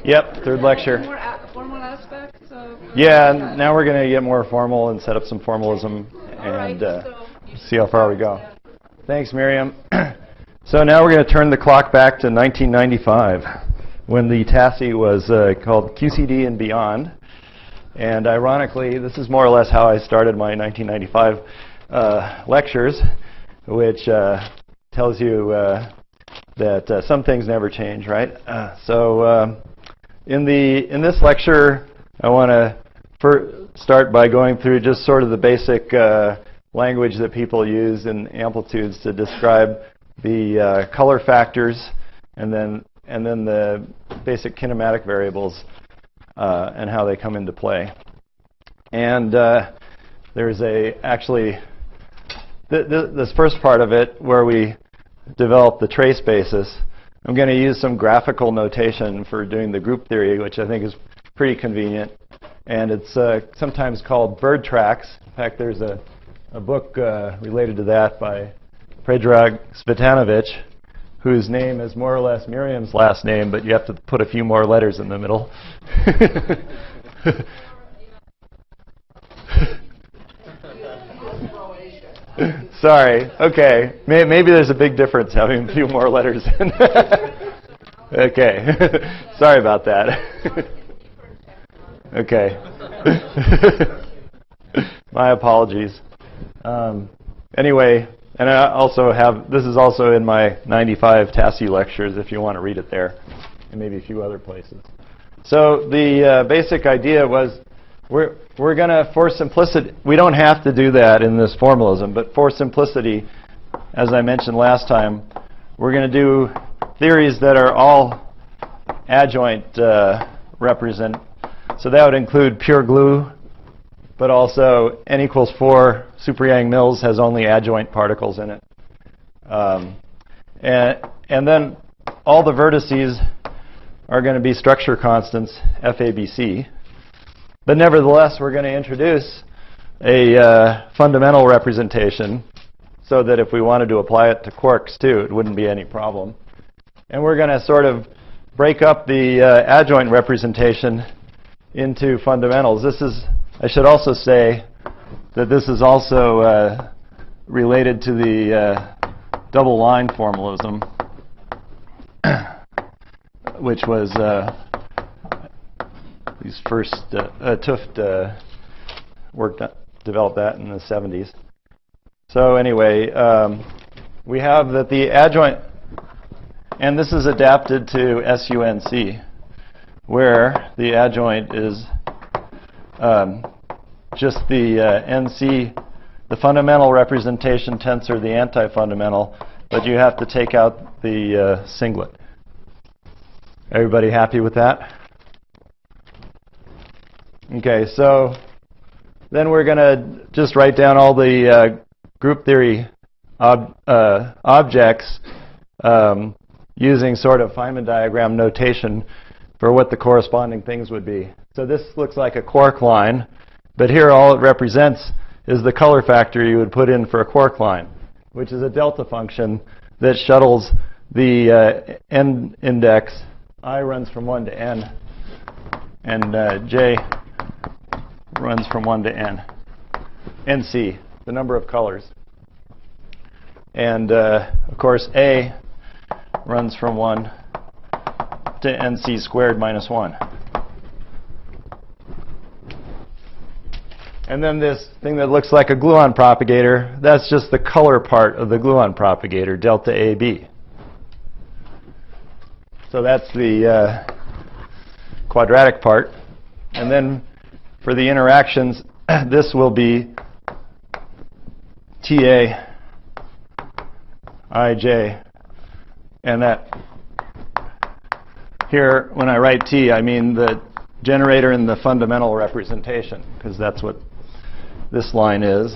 Yep, third lecture. More formal aspects of... Yeah, now we're going to get more formal and set up some formalism and see how far we go. Thanks, Miriam. So now we're going to turn the clock back to 1995 when the TASI was called QCD and Beyond. And ironically, this is more or less how I started my 1995 lectures, which tells you that some things never change, right? In this lecture, I want to start by going through just sort of the basic language that people use in amplitudes to describe the color factors, and then the basic kinematic variables and how they come into play. And there's actually this first part of it where we develop the trace basis. I'm going to use some graphical notation for doing the group theory, which I think is pretty convenient. And it's sometimes called bird tracks. In fact, there's a book related to that by Predrag Cvetanovich, whose name is more or less Miriam's last name, but you have to put a few more letters in the middle. Sorry. Okay. Maybe there's a big difference having a few more letters in. Okay. Sorry about that. Okay. My apologies. Anyway, and I also have, this is also in my 95 TASI lectures if you want to read it there, and maybe a few other places. So the basic idea was we're going to, for simplicity, we don't have to do that in this formalism, but for simplicity, as I mentioned last time, we're going to do theories that are all adjoint represent. So that would include pure glue, but also n equals 4 Super-Yang-Mills has only adjoint particles in it. And then all the vertices are going to be structure constants, FABC. But nevertheless, we're going to introduce a fundamental representation so that if we wanted to apply it to quarks too, it wouldn't be any problem. And we're going to sort of break up the adjoint representation into fundamentals. This is, I should also say that this is also related to the double line formalism, which was these first Tuft developed that in the 70s. So anyway, we have that the adjoint, and this is adapted to SUNC, where the adjoint is just the NC, the fundamental representation tensor, the anti-fundamental, but you have to take out the singlet. Everybody happy with that? Okay, so then we're going to just write down all the group theory objects using sort of Feynman diagram notation for what the corresponding things would be. So this looks like a quark line, but here all it represents is the color factor you would put in for a quark line, which is a delta function that shuttles the n index. I runs from 1 to n, and j runs from 1 to n. NC, the number of colors. And of course, A runs from 1 to NC squared minus 1. And then this thing that looks like a gluon propagator, that's just the color part of the gluon propagator, delta AB. So that's the quadratic part. And then for the interactions, this will be TA ij, and that here, when I write T, I mean the generator in the fundamental representation, because that's what this line is.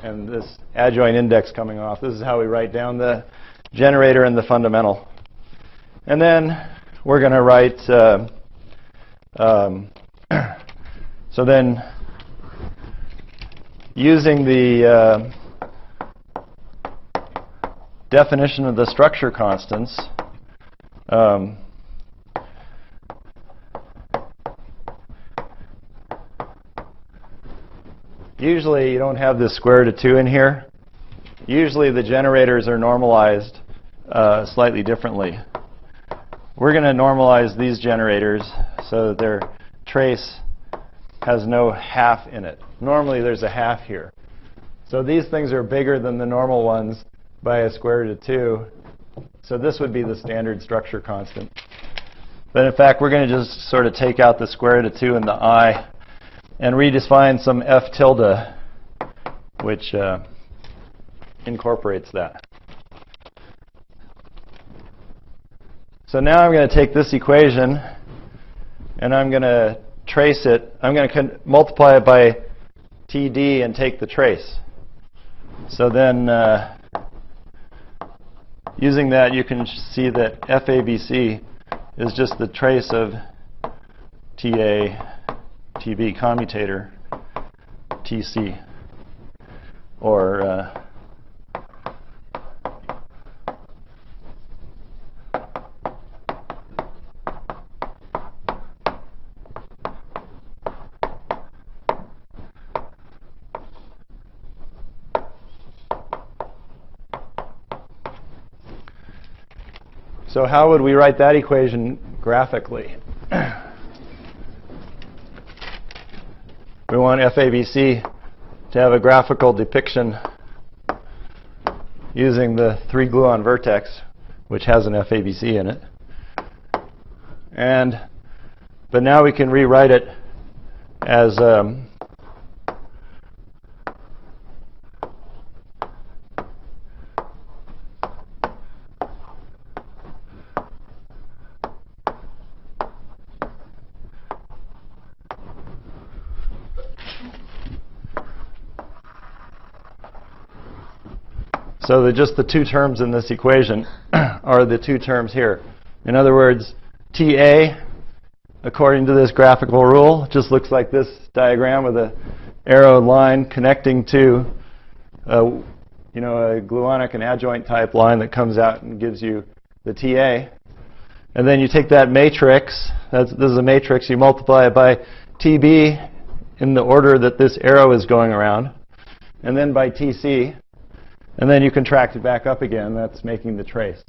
And this adjoint index coming off, this is how we write down the generator in the fundamental. And then we're going to write, so then using the definition of the structure constants, usually you don't have this square root of 2 in here. Usually the generators are normalized slightly differently. We're going to normalize these generators so that their trace has no half in it. Normally there's a half here. So these things are bigger than the normal ones by a square root of 2. So this would be the standard structure constant. But in fact, we're going to just sort of take out the square root of 2 and the I and redefine some f tilde, which incorporates that. So now I'm going to take this equation and I'm going to trace it. I'm going to multiply it by TD and take the trace. So then using that, you can see that FABC is just the trace of TA, TB commutator, TC, or so how would we write that equation graphically? We want FABC to have a graphical depiction using the 3-gluon vertex, which has an FABC in it. But now we can rewrite it as so just the two terms in this equation are the two terms here. In other words, TA, according to this graphical rule, just looks like this diagram with a arrowed line connecting to a gluonic and adjoint type line that comes out and gives you the TA. And then you take that matrix, this is a matrix, you multiply it by TB in the order that this arrow is going around, and then by TC. And then you contract it back up again. That's making the trace.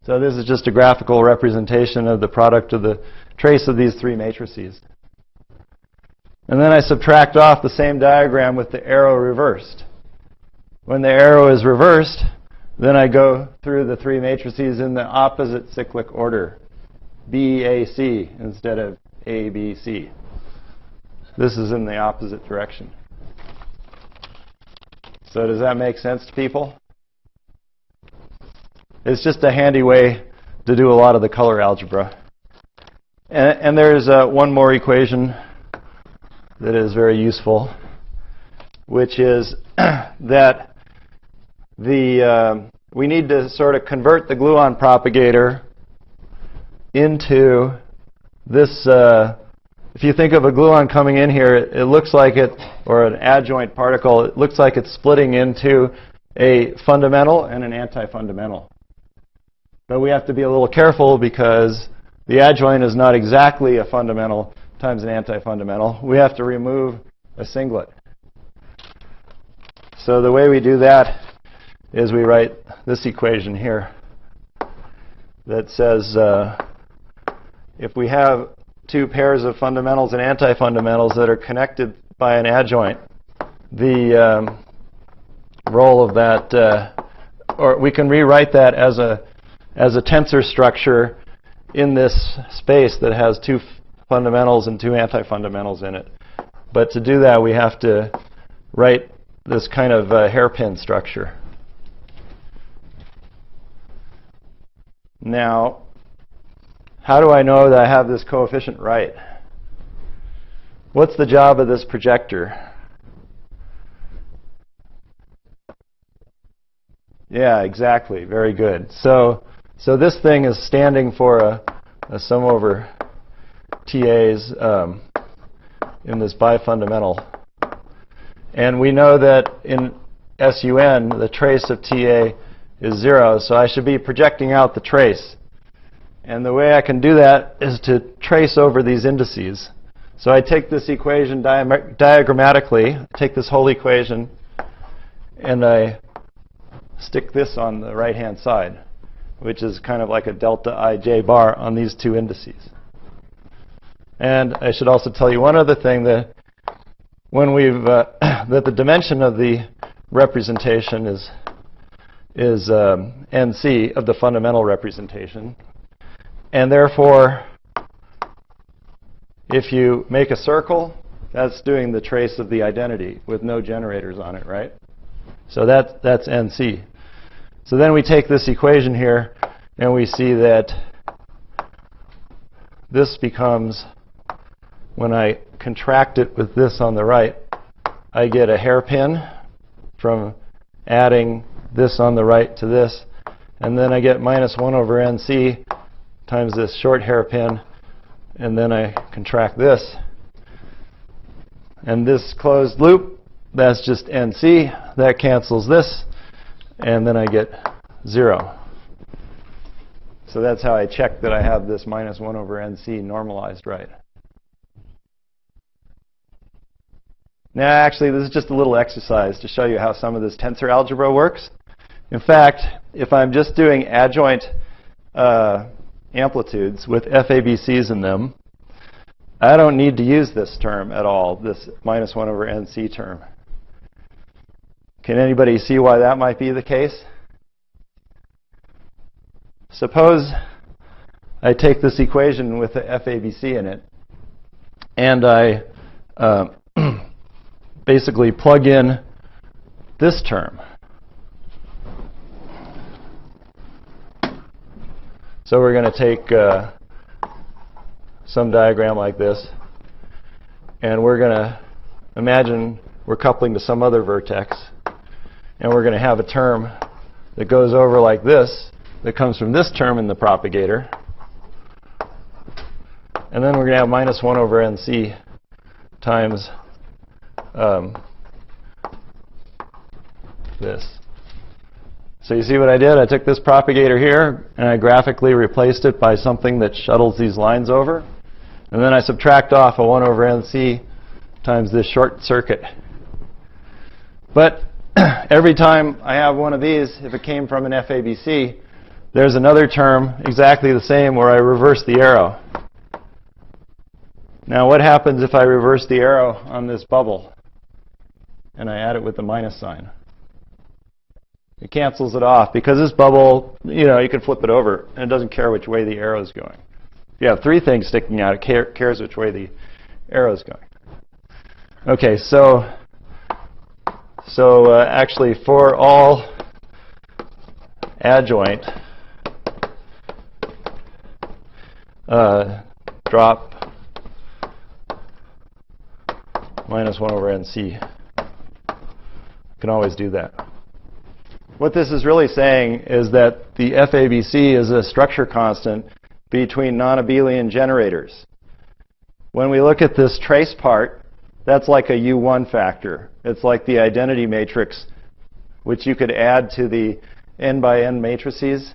So this is just a graphical representation of the product of the trace of these three matrices. And then I subtract off the same diagram with the arrow reversed. When the arrow is reversed, then I go through the three matrices in the opposite cyclic order, BAC instead of ABC. This is in the opposite direction. So does that make sense to people? It's just a handy way to do a lot of the color algebra. And there's one more equation that is very useful, which is that we need to sort of convert the gluon propagator into this. If you think of a gluon coming in here, it looks like it, or an adjoint particle, it looks like it's splitting into a fundamental and an anti-fundamental. But we have to be a little careful because the adjoint is not exactly a fundamental times an anti-fundamental. We have to remove a singlet. So the way we do that is we write this equation here that says if we have two pairs of fundamentals and anti-fundamentals that are connected by an adjoint, the role of that, or we can rewrite that as a tensor structure in this space that has two fundamentals and two anti-fundamentals in it. But to do that, we have to write this kind of hairpin structure. Now, how do I know that I have this coefficient right? What's the job of this projector? Yeah, exactly. Very good. So this thing is standing for a sum over TAs in this bifundamental. And we know that in SUN, the trace of TA is 0, so I should be projecting out the trace. And the way I can do that is to trace over these indices. So I take this equation diagrammatically, take this whole equation, and I stick this on the right-hand side, which is kind of like a delta ij bar on these two indices. And I should also tell you one other thing, that when we've that the dimension of the representation is NC of the fundamental representation, and therefore, if you make a circle, that's doing the trace of the identity with no generators on it, right? So that's NC. So then we take this equation here, and we see that this becomes, when I contract it with this on the right, I get a hairpin from adding this on the right to this. And then I get minus 1 over NC times this short hairpin. And then I contract this. And this closed loop, that's just NC. That cancels this. And then I get 0. So that's how I check that I have this minus 1 over NC normalized right. Now, actually, this is just a little exercise to show you how some of this tensor algebra works. In fact, if I'm just doing adjoint amplitudes with FABCs in them, I don't need to use this term at all, this minus 1 over NC term. Can anybody see why that might be the case? Suppose I take this equation with the FABC in it, and I basically plug in this term. So we're going to take some diagram like this, and we're going to imagine we're coupling to some other vertex, and we're going to have a term that goes over like this, that comes from this term in the propagator, and then we're going to have minus 1 over NC times this. So you see what I did? I took this propagator here, and I graphically replaced it by something that shuttles these lines over. And then I subtract off a 1 over NC times this short circuit. But every time I have one of these, if it came from an FABC, there's another term exactly the same where I reverse the arrow. Now what happens if I reverse the arrow on this bubble and I add it with the minus sign? It cancels it off, because this bubble, you can flip it over, and it doesn't care which way the arrow is going. If you have 3 things sticking out, it cares which way the arrow is going. Okay, so actually for all adjoint, drop minus 1 over NC. You can always do that. What this is really saying is that the FABC is a structure constant between non-abelian generators. When we look at this trace part, that's like a U1 factor. It's like the identity matrix, which you could add to the n by n matrices,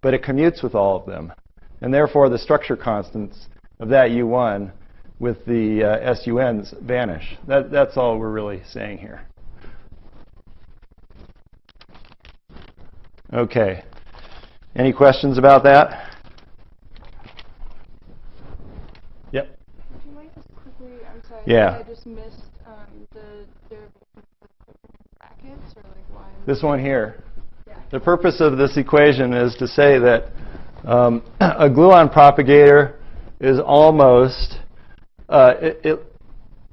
but it commutes with all of them. And therefore, the structure constants of that U1 with the SUNs vanish. That's all we're really saying here. Okay. Any questions about that? Yep. Would you mind just quickly, I'm sorry, yeah. I just missed the derivation of brackets, or like why? This one here. Yeah. The purpose of this equation is to say that a gluon propagator is almost, the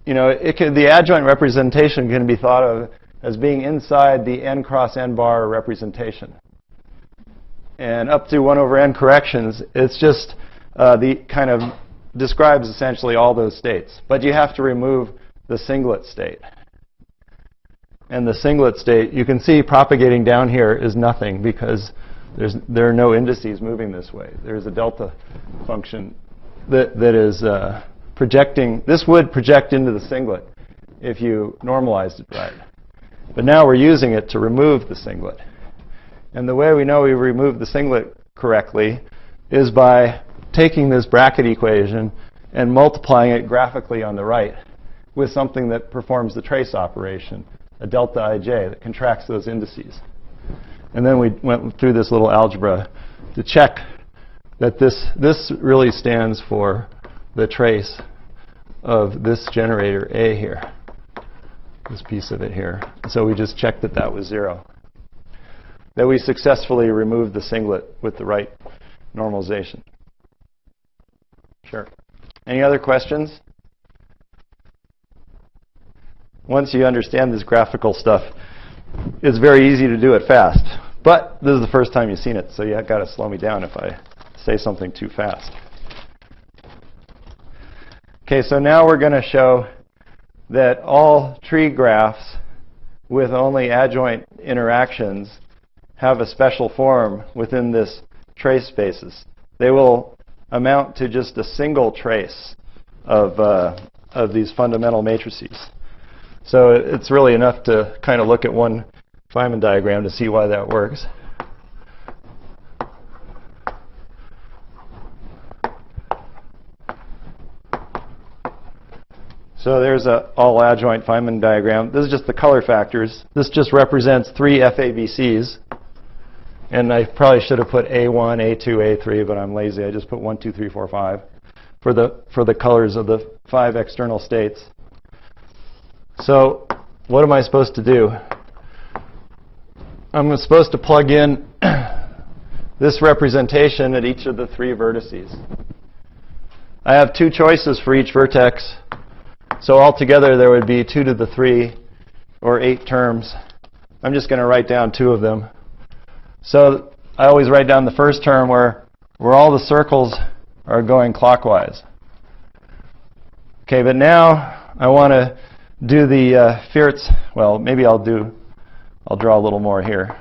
adjoint representation can be thought of as being inside the n cross n bar representation. and up to 1 over n corrections, it's just the kind of describes essentially all those states. But you have to remove the singlet state. And the singlet state, you can see propagating down here is nothing because there are no indices moving this way. There's a delta function that is projecting. This would project into the singlet if you normalized it right. But now we're using it to remove the singlet. And the way we know we removed the singlet correctly is by taking this bracket equation and multiplying it graphically on the right with something that performs the trace operation, a delta ij that contracts those indices. And then we went through this little algebra to check that this really stands for the trace of this generator A here, this piece of it here. So we just checked that that was 0. That we successfully removed the singlet with the right normalization. Sure. Any other questions? Once you understand this graphical stuff, it's very easy to do it fast. But this is the first time you've seen it, so you've got to slow me down if I say something too fast. Okay, so now we're going to show that all tree graphs with only adjoint interactions have a special form within this trace spaces. They will amount to just a single trace of these fundamental matrices. So it's really enough to kind of look at one Feynman diagram to see why that works. So there's an all-adjoint Feynman diagram. This is just the color factors. This just represents 3 FABCs. And I probably should have put A1, A2, A3, but I'm lazy. I just put 1, 2, 3, 4, 5 for the colors of the 5 external states. So what am I supposed to do? I'm supposed to plug in this representation at each of the 3 vertices. I have 2 choices for each vertex. So altogether, there would be 2 to the 3, or 8 terms. I'm just going to write down 2 of them. So I always write down the first term where all the circles are going clockwise. Okay, but now I want to do the Fiertz. Well, maybe I'll draw a little more here.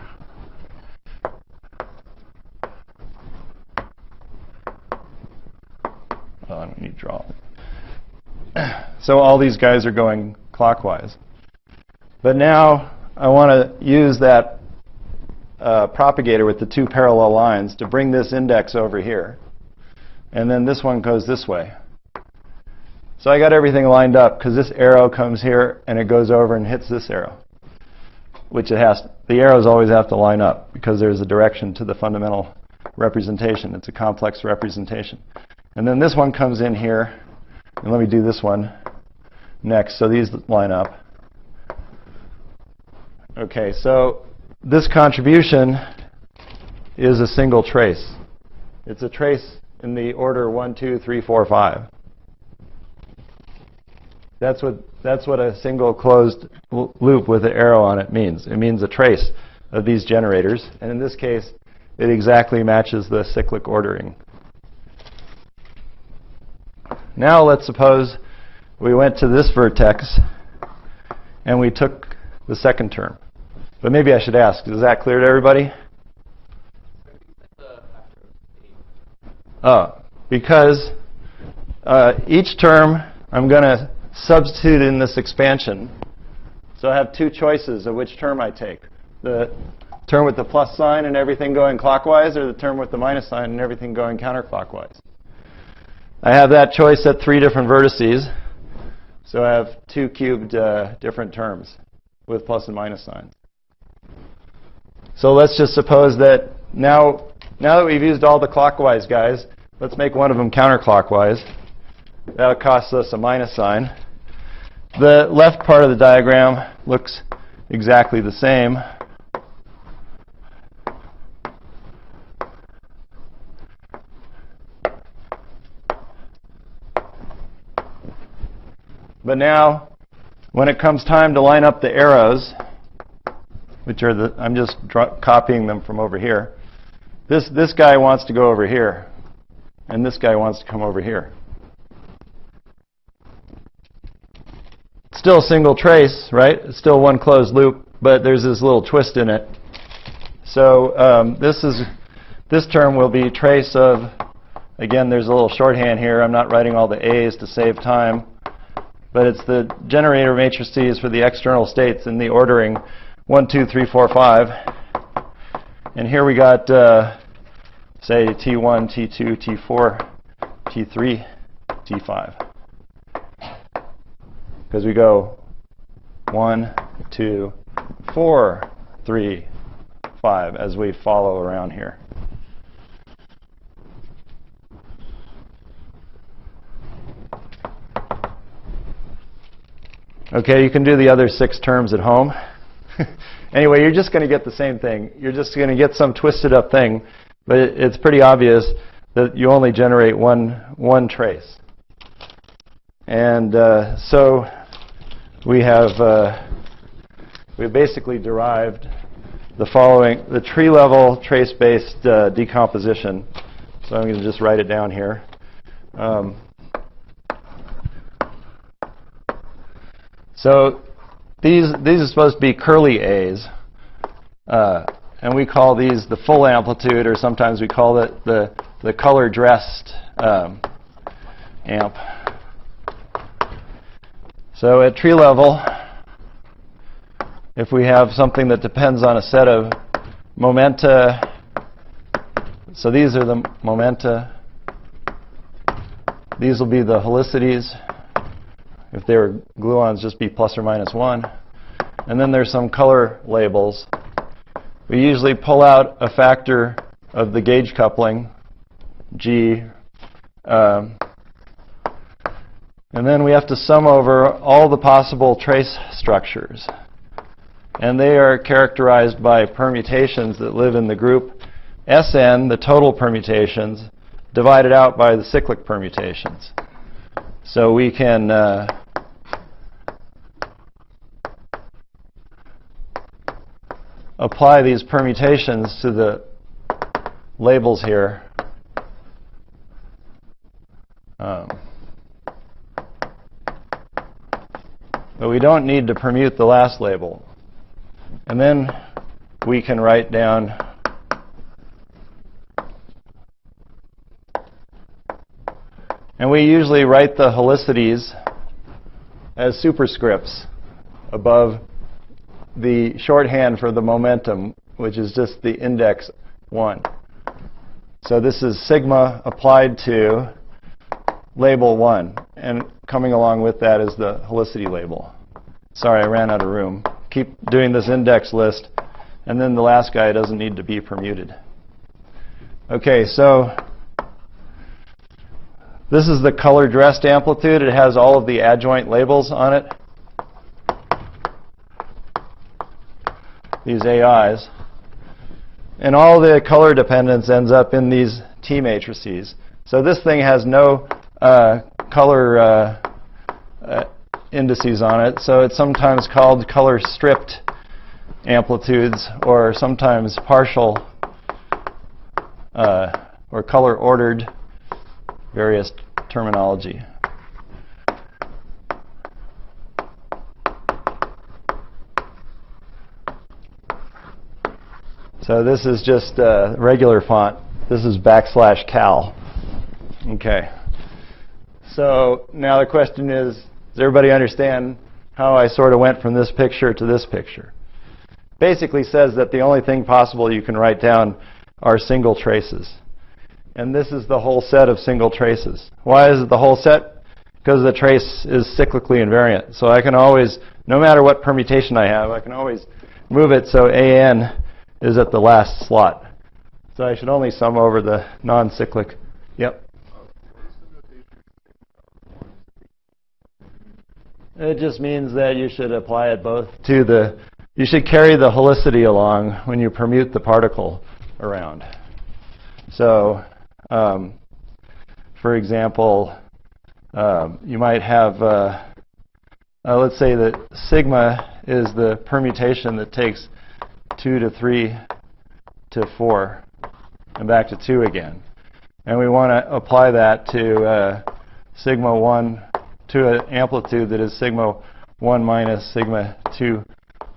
Oh, I don't need to draw. So all these guys are going clockwise. But now I want to use that propagator with the 2 parallel lines to bring this index over here. And then this one goes this way. So I got everything lined up because this arrow comes here and it goes over and hits this arrow. Which it has. The arrows always have to line up because there's a direction to the fundamental representation. It's a complex representation. And then this one comes in here. And let me do this one next. So these line up. Okay, so this contribution is a single trace. It's a trace in the order 1, 2, 3, 4, 5. That's what a single closed loop with an arrow on it means. It means a trace of these generators. And in this case, it exactly matches the cyclic ordering. Now let's suppose we went to this vertex and we took the second term. But maybe I should ask, is that clear to everybody? Because each term I'm going to substitute in this expansion. So I have 2 choices of which term I take. The term with the plus sign and everything going clockwise, or the term with the minus sign and everything going counterclockwise. I have that choice at 3 different vertices. So I have 2 cubed different terms with plus and minus signs. So let's just suppose that now that we've used all the clockwise guys, let's make one of them counterclockwise. That'll cost us a minus sign. The left part of the diagram looks exactly the same. But now, when it comes time to line up the arrows, which are I'm just copying them from over here. this guy wants to go over here, and this guy wants to come over here. Still a single trace, right? It's still one closed loop, but there's this little twist in it. So this term will be trace of, again, there's a little shorthand here. I'm not writing all the A's to save time, but it's the generator matrices for the external states in the ordering 1, 2, 3, 4, 5. And here we got, say, T1, T2, T4, T3, T5. Because we go 1, 2, 4, 3, 5 as we follow around here. Okay, you can do the other 6 terms at home. Anyway, you're just going to get the same thing. You're just going to get some twisted up thing, but it's pretty obvious that you only generate one trace. And so we basically derived the following, the tree level trace-based decomposition. So I'm going to just write it down here. So these are supposed to be curly A's, and we call these the full amplitude, or sometimes we call it the color dressed amp. So at tree level, if we have something that depends on a set of momenta, so these are the momenta, these will be the helicities. If they were gluons, just be plus or minus 1. And then there's some color labels. We usually pull out a factor of the gauge coupling, G, and then we have to sum over all the possible trace structures. And they are characterized by permutations that live in the group Sn, the total permutations, divided out by the cyclic permutations. So we can apply these permutations to the labels here. But we don't need to permute the last label. And then we can write down and we usually write the helicities as superscripts above the shorthand for the momentum, which is just the index 1. So this is sigma applied to label 1, and coming along with that is the helicity label. Sorry, I ran out of room. Keep doing this index list, and then the last guy doesn't need to be permuted. Okay, so this is the color dressed amplitude. It has all of the adjoint labels on it, these AIs. And all the color dependence ends up in these T matrices. So this thing has no color indices on it. So it's sometimes called color stripped amplitudes, or sometimes partial or color ordered, various terminology. So this is just regular font. This is \cal. Okay. So now the question is, does everybody understand how I sort of went from this picture to this picture? Basically says that the only thing possible you can write down are single traces. And this is the whole set of single traces. Why is it the whole set? Because the trace is cyclically invariant. So I can always, no matter what permutation I have, I can always move it so AN is at the last slot. So I should only sum over the non-cyclic. Yep. It just means that you should apply it both to the, you should carry the helicity along when you permute the particle around. So, for example, you might have, let's say that sigma is the permutation that takes 2 to 3 to 4. and back to 2 again. And we want to apply that to sigma 1, to an amplitude that is sigma 1 minus sigma 2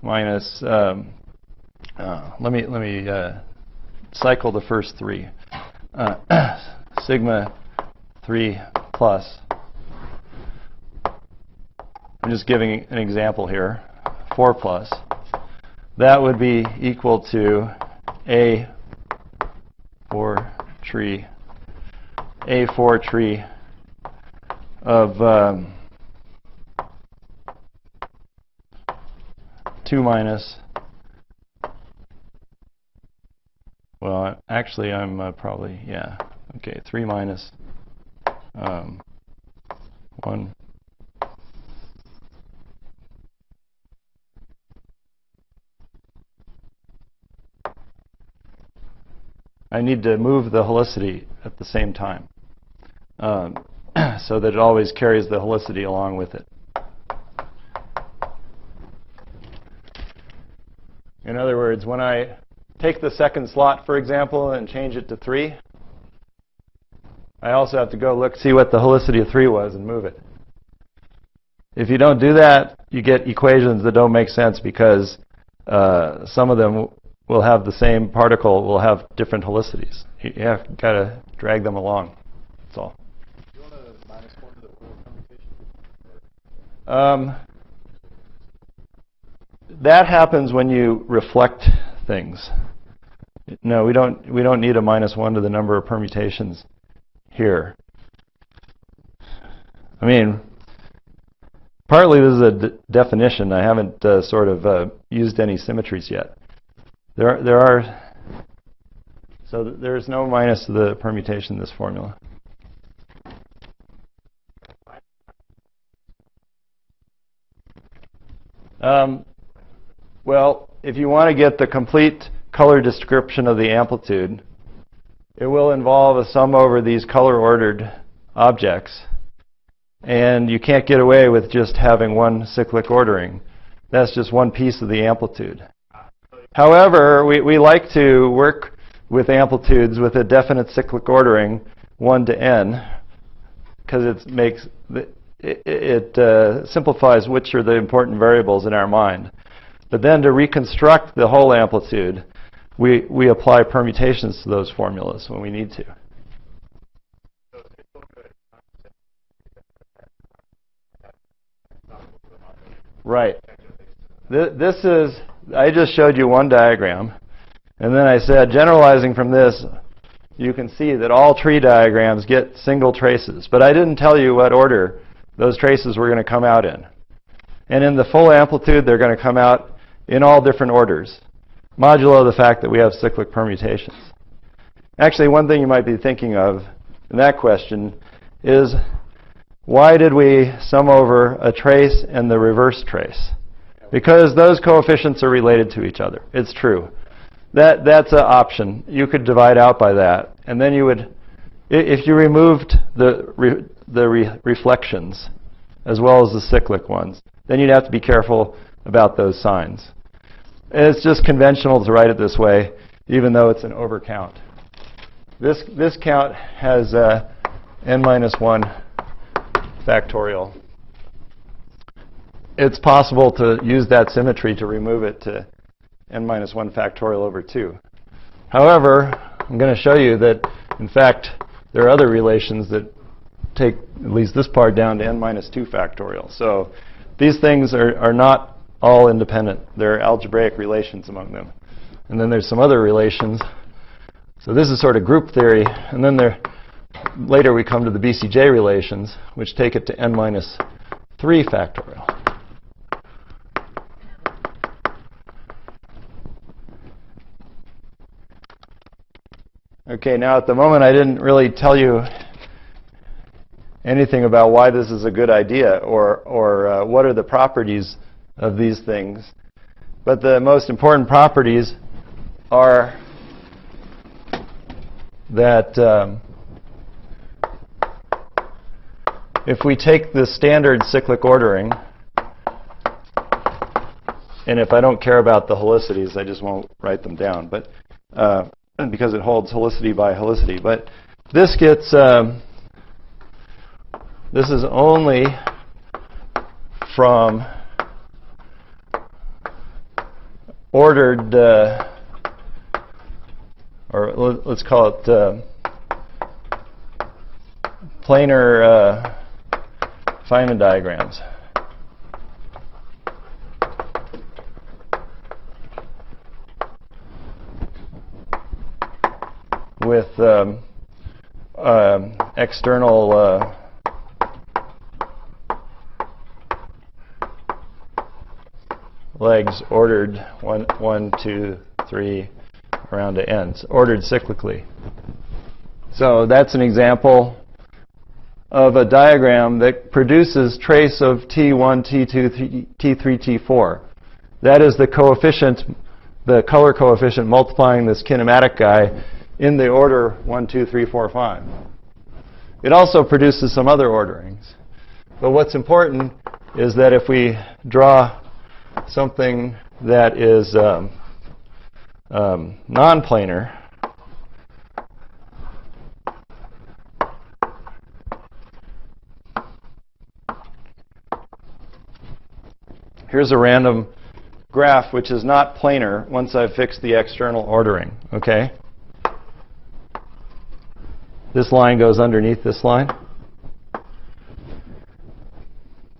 minus, let me cycle the first 3. Sigma 3 plus. I'm just giving an example here. 4 plus. That would be equal to A4 tree of 2 minus. Well, actually, I'm probably, yeah. Okay, 3 minus 1. I need to move the helicity at the same time so that it always carries the helicity along with it. In other words, when I take the second slot, for example, and change it to 3, I also have to go look, see what the helicity of 3 was and move it. If you don't do that, you get equations that don't make sense because some of them will have the same particle, will have different helicities. You have got to drag them along. That's all. Do you want to minus 1 to the order permutation? That happens when you reflect things. No, we don't need a minus 1 to the number of permutations here. I mean, partly this is a definition. I haven't sort of used any symmetries yet. There are, so there's no minus to the permutation in this formula. Well, if you want to get the complete color description of the amplitude, it will involve a sum over these color-ordered objects. And you can't get away with just having one cyclic ordering. That's just one piece of the amplitude. However, we like to work with amplitudes with a definite cyclic ordering, 1 to n, because it simplifies which are the important variables in our mind. But then to reconstruct the whole amplitude, we apply permutations to those formulas when we need to. Right. This is, I just showed you one diagram, and then I said, generalizing from this, you can see that all tree diagrams get single traces. But I didn't tell you what order those traces were going to come out in. And in the full amplitude, they're going to come out in all different orders, modulo the fact that we have cyclic permutations. Actually, one thing you might be thinking of in that question is, why did we sum over a trace and the reverse trace? Because those coefficients are related to each other. It's true. That's an option. You could divide out by that. And then you would, if you removed the reflections as well as the cyclic ones, then you'd have to be careful about those signs. And it's just conventional to write it this way, even though it's an overcount. This count has n minus 1 factorial. It's possible to use that symmetry to remove it to n minus 1 factorial over 2. However, I'm going to show you that, in fact, there are other relations that take at least this part down to n minus 2 factorial. So these things are not all independent. There are algebraic relations among them. And then there's some other relations. So this is sort of group theory. And then later we come to the BCJ relations, which take it to n minus 3 factorial. Okay, now at the moment I didn't really tell you anything about why this is a good idea or what are the properties of these things. But the most important properties are that if we take the standard cyclic ordering, and if I don't care about the helicities, I just won't write them down. But because it holds helicity by helicity. But this gets, this is only from ordered, or let's call it planar Feynman diagrams. With external legs ordered 1, 2, 3 around to ends, ordered cyclically. So that's an example of a diagram that produces trace of T1, T2, T3, T4. That is the coefficient, the color coefficient multiplying this kinematic guy in the order 1, 2, 3, 4, 5. It also produces some other orderings. But what's important is that if we draw something that is non-planar, here's a random graph which is not planar once I've fixed the external ordering, okay? This line goes underneath this line.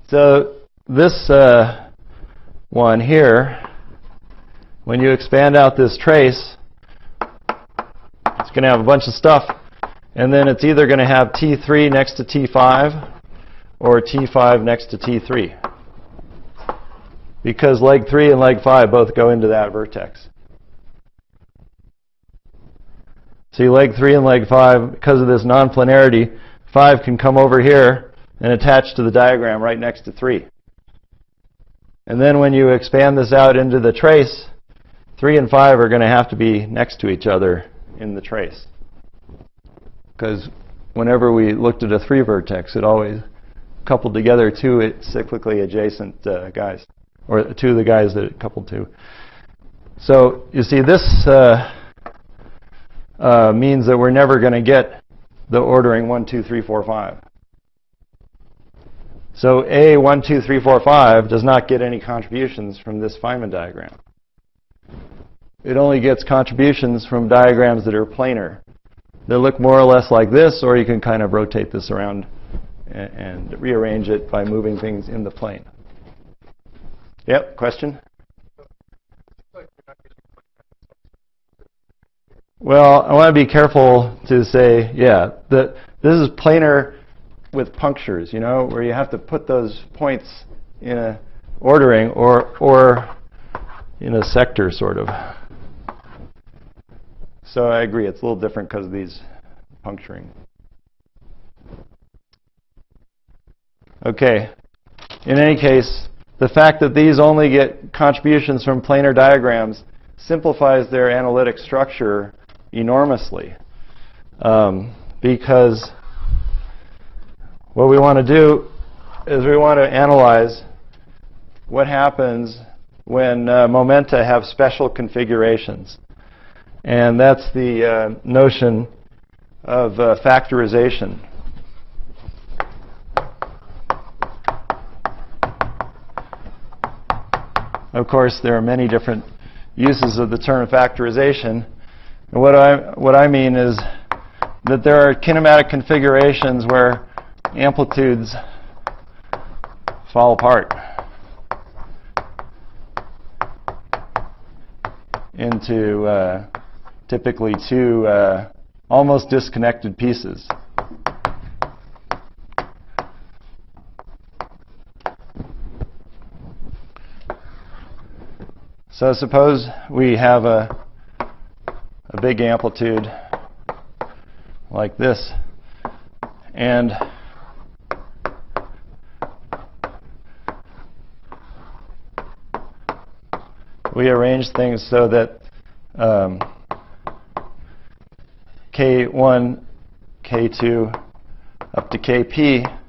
So this one here, when you expand out this trace, it's going to have a bunch of stuff. And then it's either going to have T3 next to T5 or T5 next to T3. Because leg 3 and leg 5 both go into that vertex. See, leg 3 and leg 5, because of this non-planarity, 5 can come over here and attach to the diagram right next to 3. And then when you expand this out into the trace, 3 and 5 are going to have to be next to each other in the trace. Because whenever we looked at a 3 vertex, it always coupled together 2 cyclically adjacent guys, or 2 of the guys that it coupled to. So you see, this means that we're never going to get the ordering 1, 2, 3, 4, 5. So A 1, 2, 3, 4, 5 does not get any contributions from this Feynman diagram. It only gets contributions from diagrams that are planar. They look more or less like this, or you can kind of rotate this around and rearrange it by moving things in the plane. Yep, question? Well, I want to be careful to say, yeah, that this is planar with punctures, you know, where you have to put those points in a ordering or in a sector, sort of. So I agree, it's a little different because of these puncturing. Okay. In any case, the fact that these only get contributions from planar diagrams simplifies their analytic structure enormously. Because what we want to do is we want to analyze what happens when momenta have special configurations. And that's the notion of factorization. Of course, there are many different uses of the term factorization. And what I mean is that there are kinematic configurations where amplitudes fall apart into typically 2 almost disconnected pieces. So suppose we have a big amplitude like this, and we arrange things so that K1, K2, up to Kp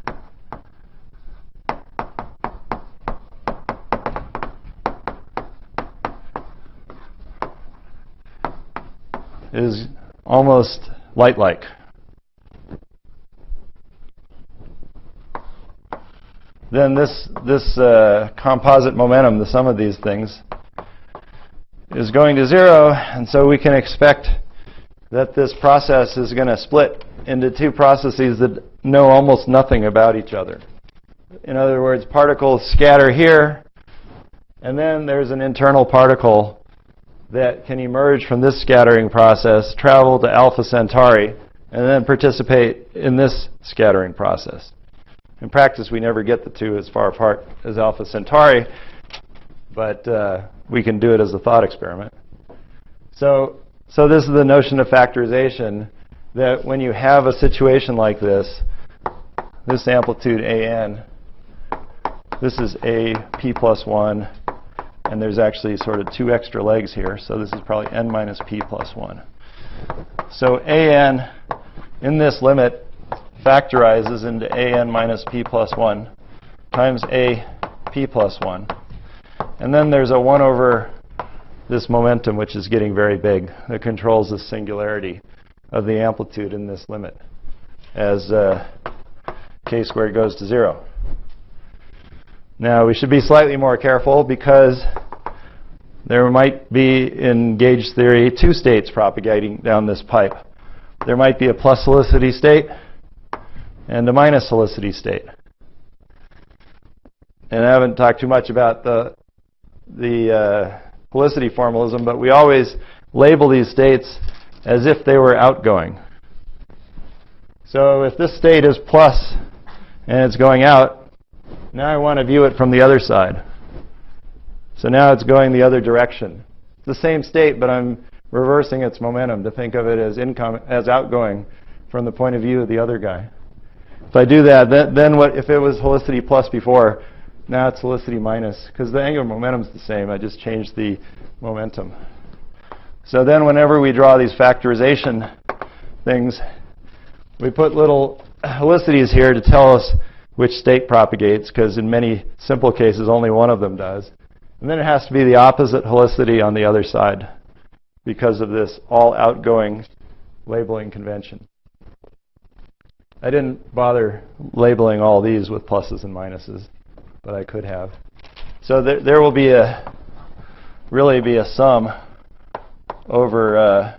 is almost light-like. Then this composite momentum, the sum of these things, is going to 0, and so we can expect that this process is going to split into two processes that know almost nothing about each other. In other words, particles scatter here, and then there's an internal particle that can emerge from this scattering process, travel to Alpha Centauri, and then participate in this scattering process. In practice, we never get the two as far apart as Alpha Centauri, but we can do it as a thought experiment. So this is the notion of factorization, that when you have a situation like this amplitude AN, this is A P plus 1, and there's actually sort of two extra legs here, so this is probably N minus P plus 1. So AN in this limit factorizes into AN minus P plus 1 times A P plus 1. And then there's a 1 over this momentum, which is getting very big, that controls the singularity of the amplitude in this limit as k squared goes to 0. Now, we should be slightly more careful because there might be, in gauge theory, two states propagating down this pipe. There might be a plus helicity state and a minus helicity state. And I haven't talked too much about the helicity formalism, but we always label these states as if they were outgoing. So if this state is plus and it's going out, now I want to view it from the other side. So now it's going the other direction. It's the same state, but I'm reversing its momentum to think of it as outgoing from the point of view of the other guy. If I do that, then what if it was helicity plus before? Now it's helicity minus, because the angular momentum is the same. I just changed the momentum. So then whenever we draw these factorization things, we put little helicities here to tell us which state propagates, because in many simple cases only one of them does. And then it has to be the opposite helicity on the other side because of this all outgoing labeling convention. I didn't bother labeling all these with pluses and minuses, but I could have. So there will be really be a sum over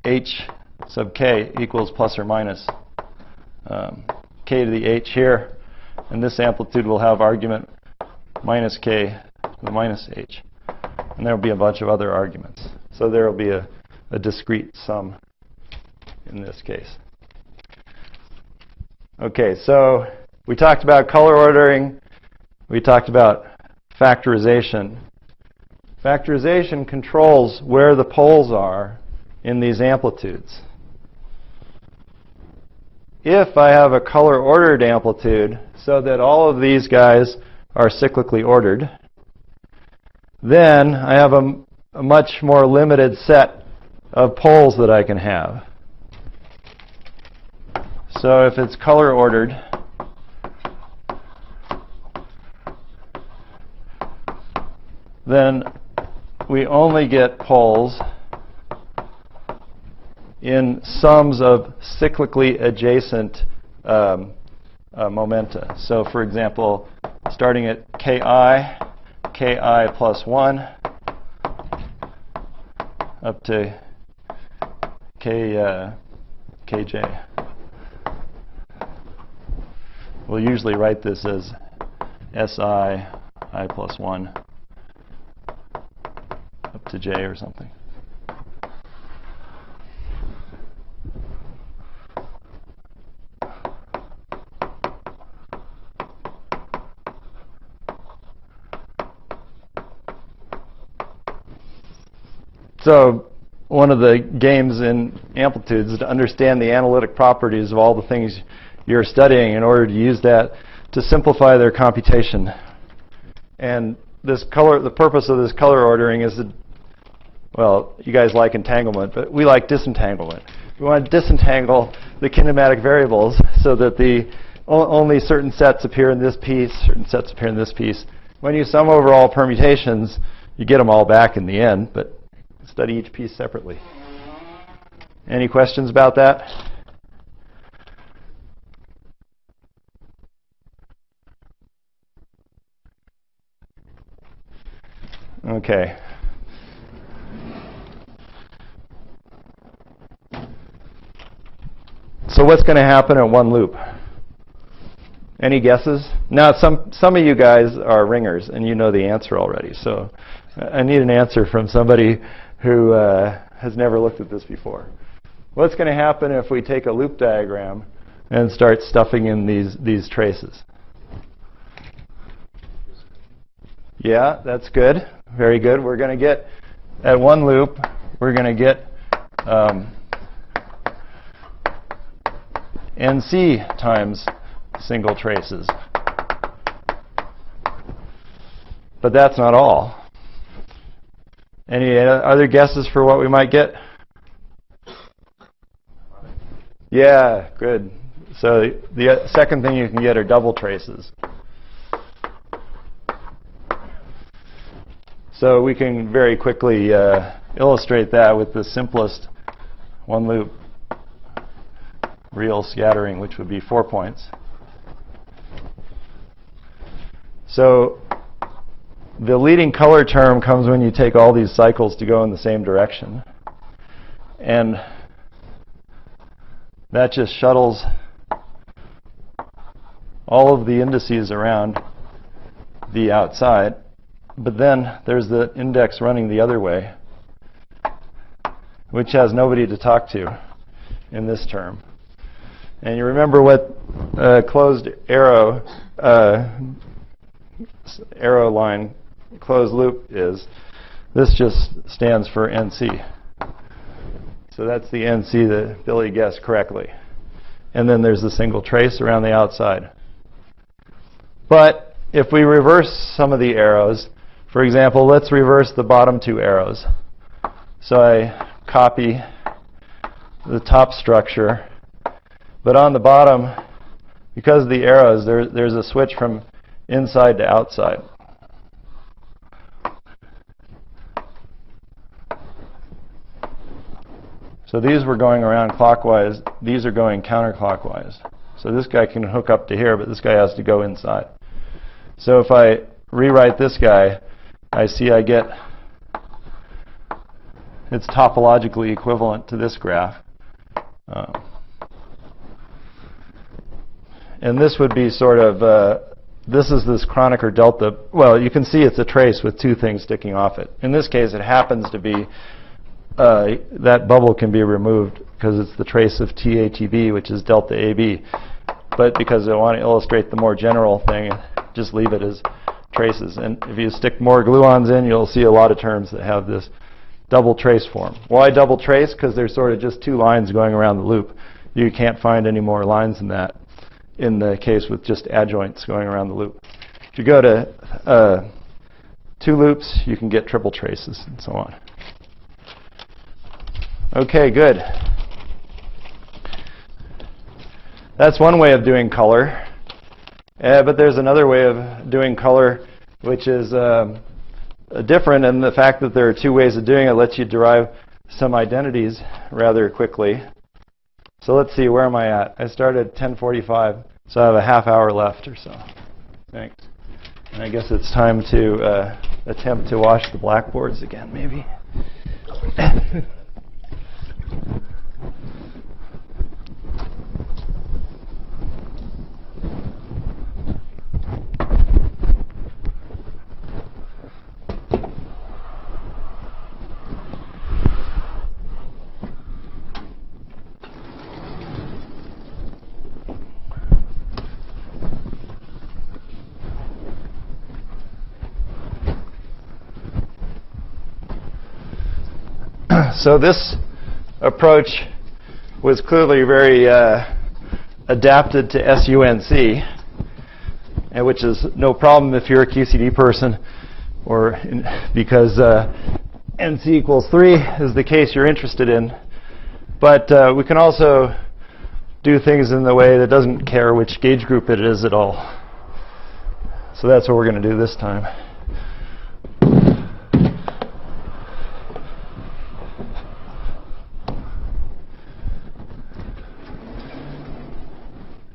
h sub k equals plus or minus k to the h here, and this amplitude will have argument minus k to the minus h. And there will be a bunch of other arguments. So there will be a discrete sum in this case. Okay, so we talked about color ordering. We talked about factorization. Factorization controls where the poles are in these amplitudes. If I have a color-ordered amplitude so that all of these guys are cyclically ordered, then I have a much more limited set of poles that I can have. So if it's color-ordered, then we only get poles in sums of cyclically adjacent momenta. So for example, starting at ki plus 1 up to kj. We'll usually write this as si I plus 1 up to j or something. So one of the games in amplitudes is to understand the analytic properties of all the things you're studying in order to use that to simplify their computation. And the purpose of this color ordering is that, well, you guys like entanglement, but we like disentanglement. We want to disentangle the kinematic variables so that only certain sets appear in this piece, certain sets appear in this piece. When you sum over all permutations, you get them all back in the end, but study each piece separately. Any questions about that? Okay. So what's going to happen in one loop? Any guesses? Now, some of you guys are ringers, and you know the answer already. So I need an answer from somebody who has never looked at this before. What's going to happen if we take a loop diagram and start stuffing in these traces? Yeah, that's good. Very good. We're going to get, at one loop, we're going to get NC times single traces. But that's not all. Any other guesses for what we might get? Yeah, good. So the second thing you can get are double traces. So we can very quickly illustrate that with the simplest one loop real scattering, which would be 4 points. So the leading color term comes when you take all these cycles to go in the same direction. And that just shuttles all of the indices around the outside. But then there's the index running the other way, which has nobody to talk to in this term. And you remember what closed arrow line closed loop is. This just stands for NC. So that's the NC that Billy guessed correctly. And then there's the single trace around the outside. But if we reverse some of the arrows, for example, let's reverse the bottom two arrows. So I copy the top structure. But on the bottom, because of the arrows, there's a switch from inside to outside. So these were going around clockwise. These are going counterclockwise. So this guy can hook up to here, but this guy has to go inside. So if I rewrite this guy, I see I get it's topologically equivalent to this graph. And this would be sort of, this is this Kronecker delta. Well, you can see it's a trace with two things sticking off it. In this case, it happens to be, that bubble can be removed because it's the trace of TATB, which is delta AB. But because I want to illustrate the more general thing, just leave it as traces. And if you stick more gluons in, you'll see a lot of terms that have this double trace form. Why double trace? Because there's sort of just two lines going around the loop. You can't find any more lines than that in the case with just adjoints going around the loop. If you go to two loops, you can get triple traces and so on. Okay, good. That's one way of doing color. But there's another way of doing color which is different, and the fact that there are two ways of doing it lets you derive some identities rather quickly. So let's see, where am I at? I started at 10:45, so I have a half hour left or so. Thanks. And I guess it's time to attempt to wash the blackboards again, maybe. So this approach was clearly very adapted to SUNC, and which is no problem if you're a QCD person, or because NC equals 3 is the case you're interested in. But we can also do things in the way that doesn't care which gauge group it is at all. So that's what we're going to do this time.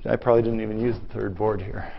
I probably didn't even use the third board here.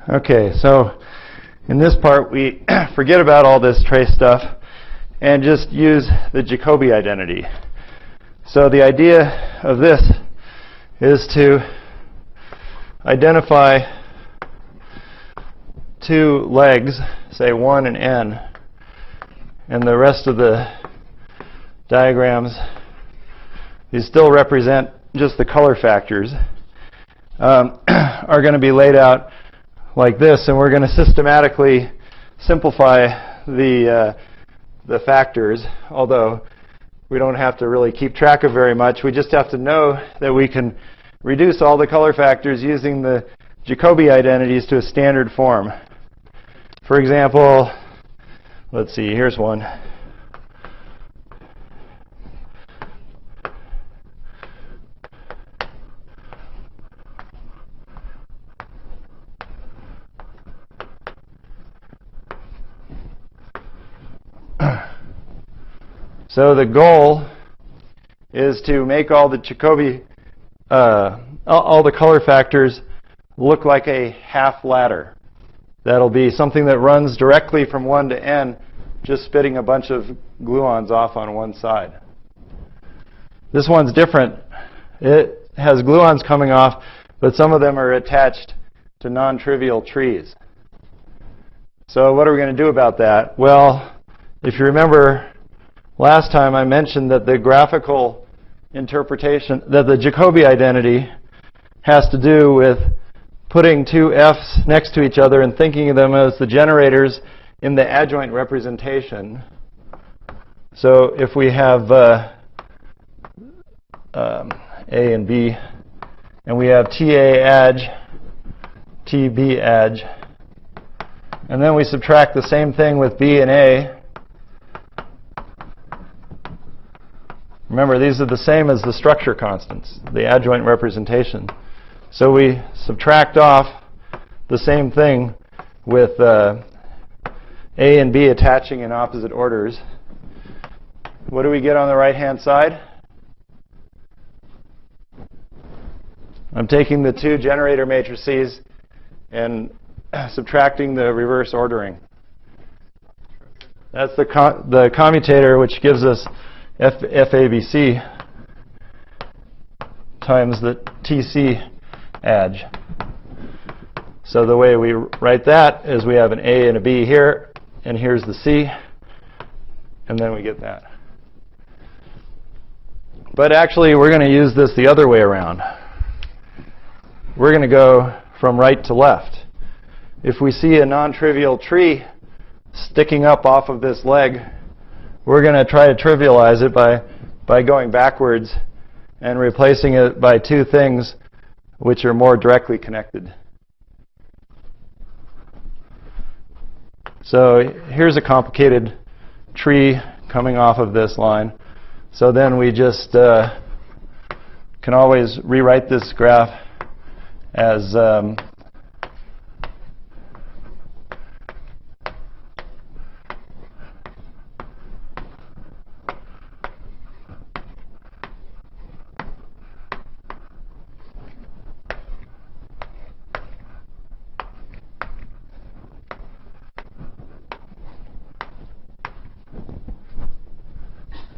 Okay, so in this part we forget about all this trace stuff and just use the Jacobi identity. So the idea of this is to identify two legs, say 1 and n, and the rest of the diagrams, these still represent just the color factors, are going to be laid out like this, and we're going to systematically simplify the factors, although we don't have to really keep track of very much. We just have to know that we can reduce all the color factors using the Jacobi identities to a standard form. For example, let's see, here's one. So the goal is to make all the Jacobi, all the color factors look like a half ladder. That'll be something that runs directly from 1 to n, just spitting a bunch of gluons off on one side. This one's different. It has gluons coming off, but some of them are attached to non-trivial trees. So what are we going to do about that? Well, if you remember, last time I mentioned that the graphical interpretation, that the Jacobi identity has to do with putting two f's next to each other and thinking of them as the generators in the adjoint representation. So if we have A and B, and we have TA adj, TB adj, and then we subtract the same thing with B and A. Remember, these are the same as the structure constants, the adjoint representation. So we subtract off the same thing with A and B attaching in opposite orders. What do we get on the right-hand side? I'm taking the two generator matrices and subtracting the reverse ordering. That's the commutator, which gives us FABC times the TC adj. So the way we write that is we have an A and a B here, and here's the C, and then we get that. But actually, we're going to use this the other way around. We're going to go from right to left. If we see a non-trivial tree sticking up off of this leg, we're going to try to trivialize it by going backwards and replacing it by two things which are more directly connected. So here's a complicated tree coming off of this line. So then we just can always rewrite this graph as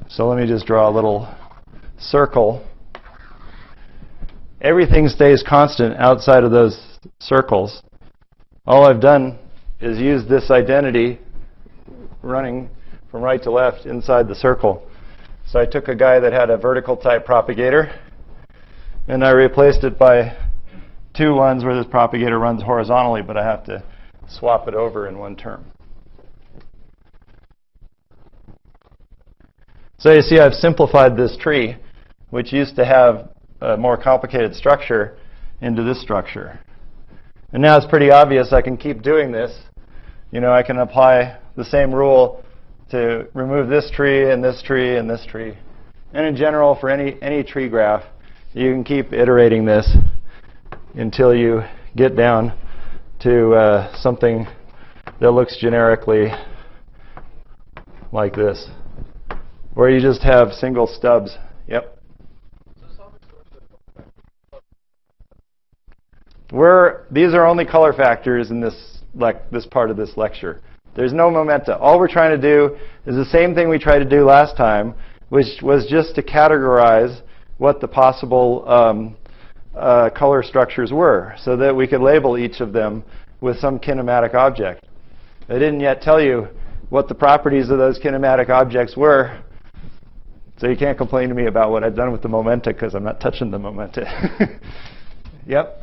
so let me just draw a little circle. Everything stays constant outside of those circles. All I've done is use this identity running from right to left inside the circle. So I took a guy that had a vertical type propagator, and I replaced it by two ones where this propagator runs horizontally, but I have to swap it over in one term. So you see I've simplified this tree, which used to have a more complicated structure, into this structure. And now it's pretty obvious I can keep doing this. You know, I can apply the same rule to remove this tree and this tree and this tree. And in general, for any tree graph, you can keep iterating this until you get down to something that looks generically like this, where you just have single stubs. Yep. These are only color factors in this part of this lecture. There's no momenta. All we're trying to do is the same thing we tried to do last time, which was just to categorize what the possible color structures were, so that we could label each of them with some kinematic object. I didn't yet tell you what the properties of those kinematic objects were, so you can't complain to me about what I've done with the momenta, because I'm not touching the momenta. Yep.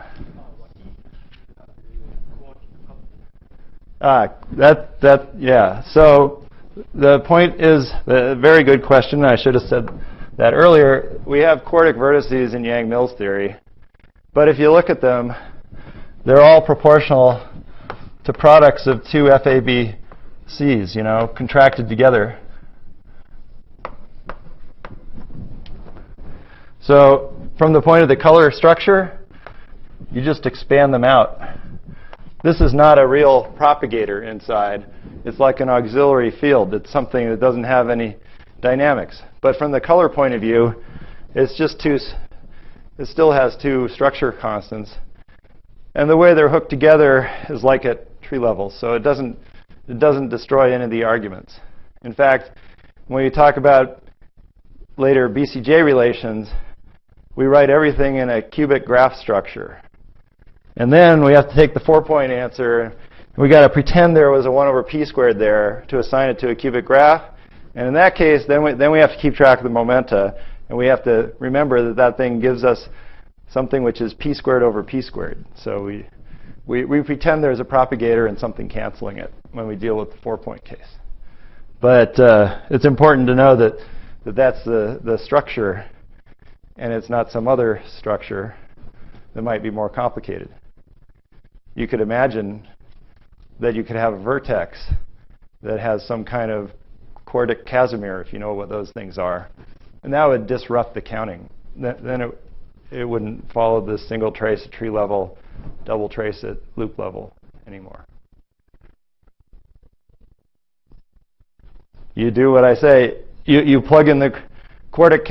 Yeah. So the point is, a very good question. I should have said that earlier. We have quartic vertices in Yang-Mills theory, but if you look at them, they're all proportional to products of two FABCs, you know, contracted together. So from the point of the color structure, you just expand them out. This is not a real propagator inside. It's like an auxiliary field. It's something that doesn't have any dynamics. But from the color point of view, it's just it still has two structure constants. And the way they're hooked together is like at tree level. So it doesn't destroy any of the arguments. In fact, when you talk about later BCJ relations, we write everything in a cubic graph structure. And then we have to take the 4-point answer. We got to pretend there was a 1 over p squared there to assign it to a cubic graph. And in that case, then we have to keep track of the momenta. And we have to remember that that thing gives us something which is p squared over p squared. So we pretend there's a propagator and something canceling it when we deal with the 4-point case. But it's important to know that that's the structure, and it's not some other structure that might be more complicated. You could imagine that you could have a vertex that has some kind of quartic Casimir, if you know what those things are. And that would disrupt the counting. Then it wouldn't follow this single trace at tree level, double trace at loop level anymore. You do what I say. You plug in the quartic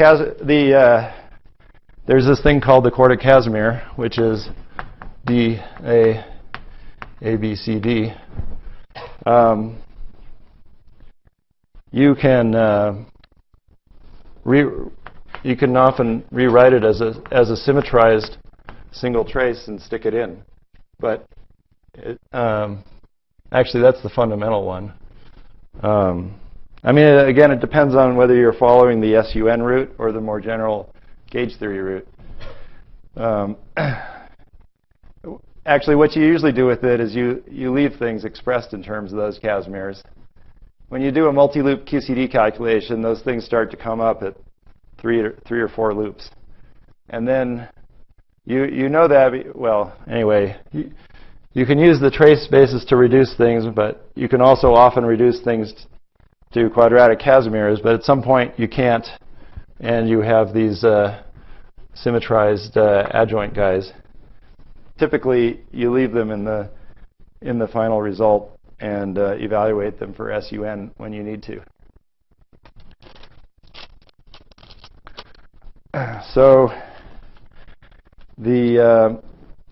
there's this thing called the quartic Casimir, which is D, A, B, C, D. You can often rewrite it as a symmetrized single trace and stick it in, but actually that's the fundamental one. I mean, again, it depends on whether you're following the SUN route or the more general gauge theory route. actually, what you usually do with it is you leave things expressed in terms of those Casimirs. When you do a multi-loop QCD calculation, those things start to come up at three or four loops. And then you know that, well, anyway, you can use the trace spaces to reduce things, but you can also often reduce things to quadratic Casimirs, but at some point you can't, and you have these symmetrized adjoint guys. Typically, you leave them in the final result and evaluate them for SUN when you need to. So the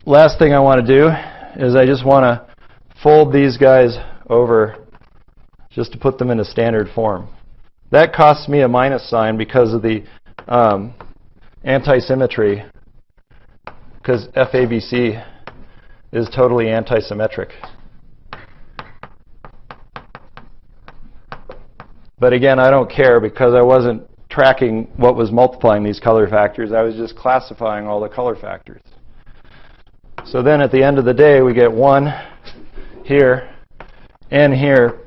last thing I want to do is I just want to fold these guys over just to put them in a standard form. That costs me a minus sign because of the anti-symmetry, because FABC is totally anti-symmetric. But again, I don't care because I wasn't tracking what was multiplying these color factors. I was just classifying all the color factors. So then at the end of the day, we get 1 here, n here.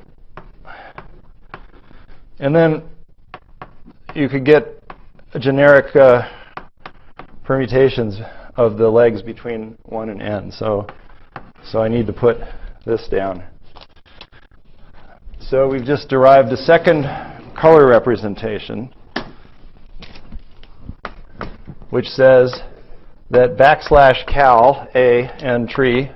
And then you could get generic permutations of the legs between 1 and n. So I need to put this down. So we've just derived a second color representation, which says that \cal a and tree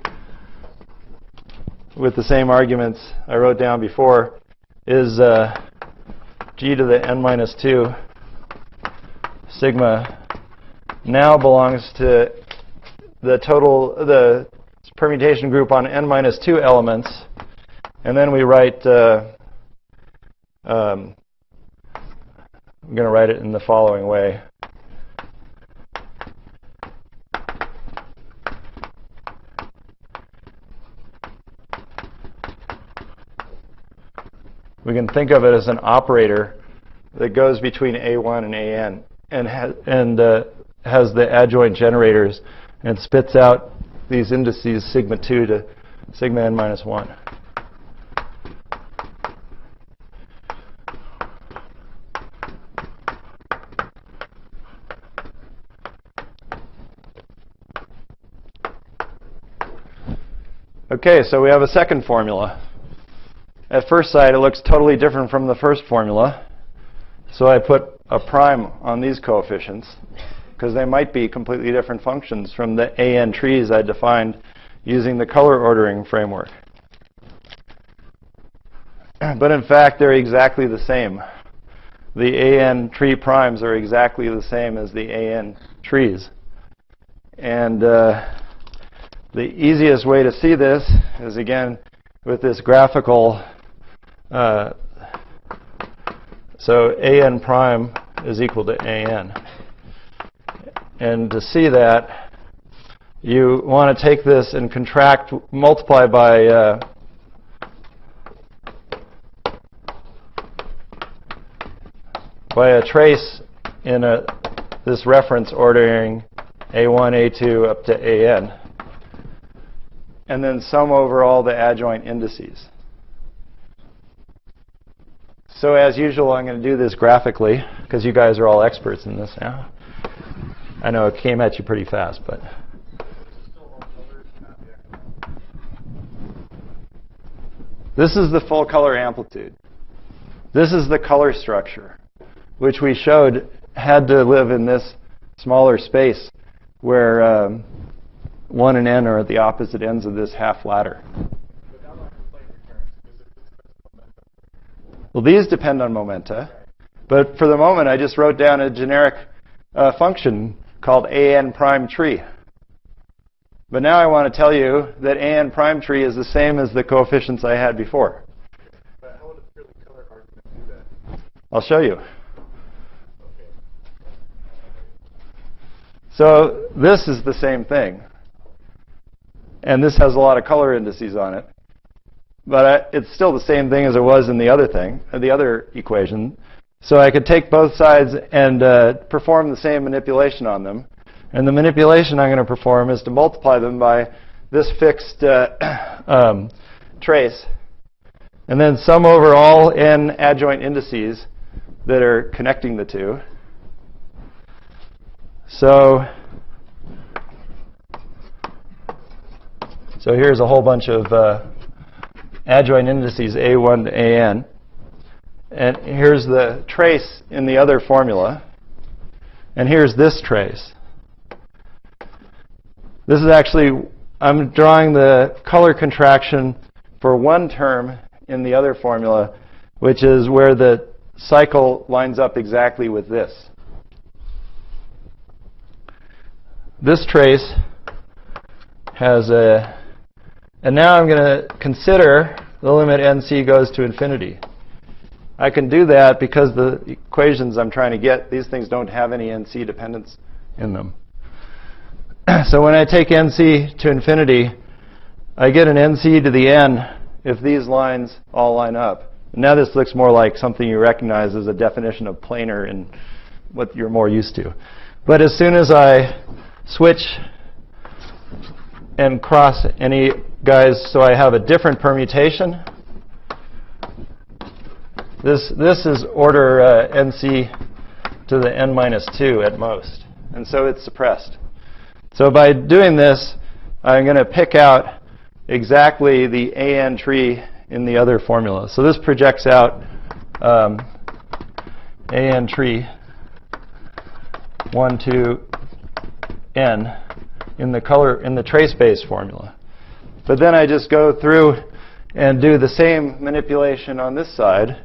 with the same arguments I wrote down before is g to the n minus 2 sigma now belongs to the permutation group on n minus 2 elements. And then we write, I'm going to write it in the following way. We can think of it as an operator that goes between A1 and AN and has the adjoint generators and spits out these indices sigma 2 to sigma n minus 1. Okay, so we have a second formula. At first sight, it looks totally different from the first formula. So I put a prime on these coefficients because they might be completely different functions from the AN trees I defined using the color ordering framework. But in fact, they're exactly the same. The AN tree primes are exactly the same as the AN trees. And the easiest way to see this is, again, with this graphical. So AN prime is equal to AN. And to see that, you want to take this and multiply by a trace in this reference ordering A1, A2 up to AN. And then sum over all the adjoint indices. So as usual, I'm going to do this graphically, because you guys are all experts in this now. I know it came at you pretty fast, but. This is the full color amplitude. This is the color structure, which we showed had to live in this smaller space where 1 and n are at the opposite ends of this half ladder. Well, these depend on momenta. But for the moment, I just wrote down a generic function called AN prime tree. But now I want to tell you that AN prime tree is the same as the coefficients I had before. But how would a purely color argument do that? I'll show you. So this is the same thing. And this has a lot of color indices on it. But it's still the same thing as it was in the other thing, the other equation. So I could take both sides and perform the same manipulation on them. And the manipulation I'm going to perform is to multiply them by this fixed trace, and then sum over all n adjoint indices that are connecting the two. So here's a whole bunch of adjoint indices, A1 to AN. And here's the trace in the other formula. And here's this trace. This is actually, I'm drawing the color contraction for one term in the other formula, which is where the cycle lines up exactly with this. This trace has a, and now I'm going to consider the limit NC goes to infinity. I can do that because the equations I'm trying to get, these things don't have any NC dependence in them. So when I take NC to infinity, I get an NC to the n if these lines all line up. Now this looks more like something you recognize as a definition of planar in what you're more used to. But as soon as I switch and cross any guys so I have a different permutation, this is order NC to the n minus 2 at most. And so it's suppressed. So by doing this, I'm going to pick out exactly the AN tree in the other formula. So this projects out AN tree 1 to n in the trace base formula. But then I just go through and do the same manipulation on this side,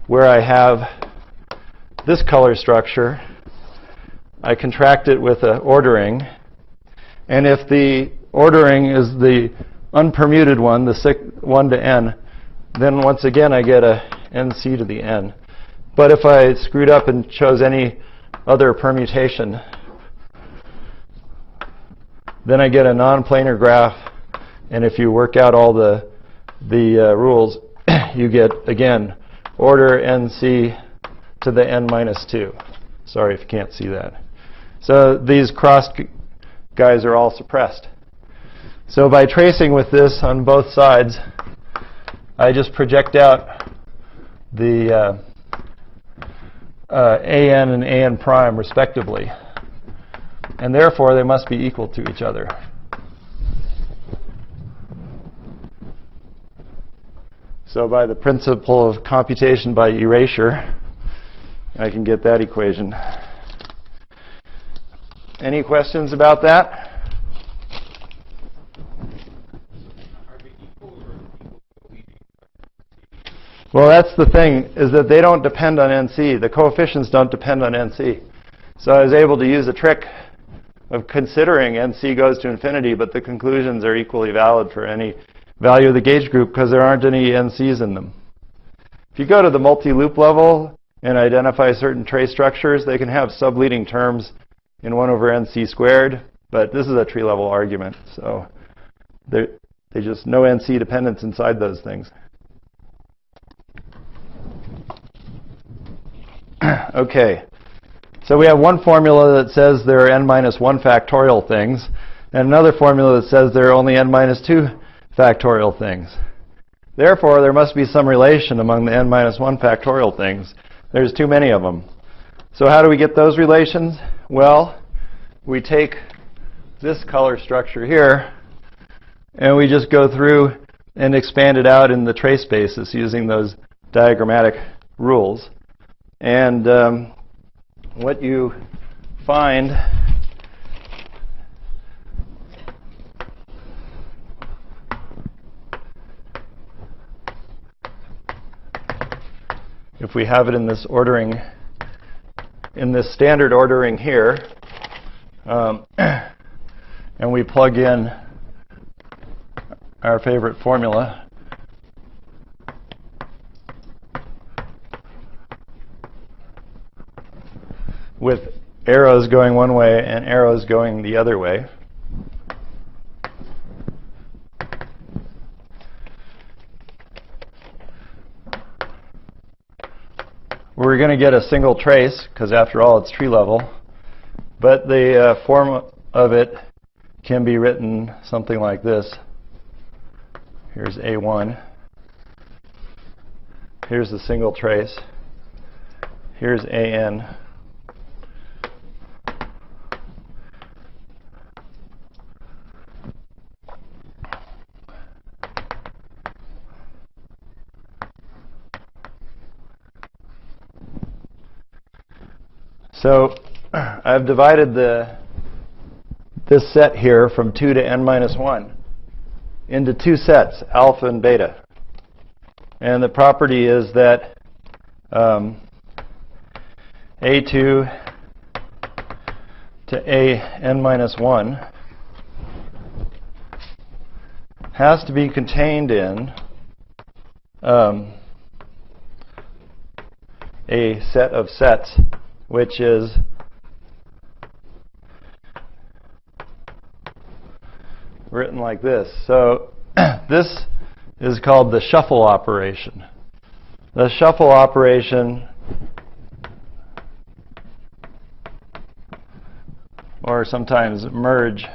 where I have this color structure. I contract it with an ordering. And if the ordering is the unpermuted one, the 1 to n, then once again I get a NC to the n. But if I screwed up and chose any other permutation, then I get a non-planar graph. And if you work out all the rules, you get, again, order NC to the n minus 2. Sorry if you can't see that. So these crossed guys are all suppressed. So by tracing with this on both sides, I just project out the AN and AN prime respectively. And therefore, they must be equal to each other. So by the principle of computation by erasure, I can get that equation. Any questions about that? Well, that's the thing, is that they don't depend on NC. The coefficients don't depend on NC. So I was able to use a trick of considering NC goes to infinity, but the conclusions are equally valid for any value of the gauge group because there aren't any NCs in them. If you go to the multi-loop level and identify certain trace structures, they can have subleading terms in 1 over NC squared, but this is a tree-level argument, so they just no NC dependence inside those things. Okay, so we have one formula that says there are n minus 1 factorial things, and another formula that says there are only n minus 2 factorial things. Therefore, there must be some relation among the n minus 1 factorial things. There's too many of them. So how do we get those relations? Well, we take this color structure here, and we just go through and expand it out in the trace basis using those diagrammatic rules. And what you find if we have it in this ordering, in this standard ordering here, and we plug in our favorite formula, with arrows going one way and arrows going the other way. We're going to get a single trace, because after all, it's tree level. But the form of it can be written something like this. Here's A1. Here's the single trace. Here's AN. So I've divided this set here from 2 to n minus 1 into two sets, alpha and beta. And the property is that A2 to AN minus 1 has to be contained in a set of sets, which is written like this. So this is called the shuffle operation. The shuffle operation, or sometimes merge,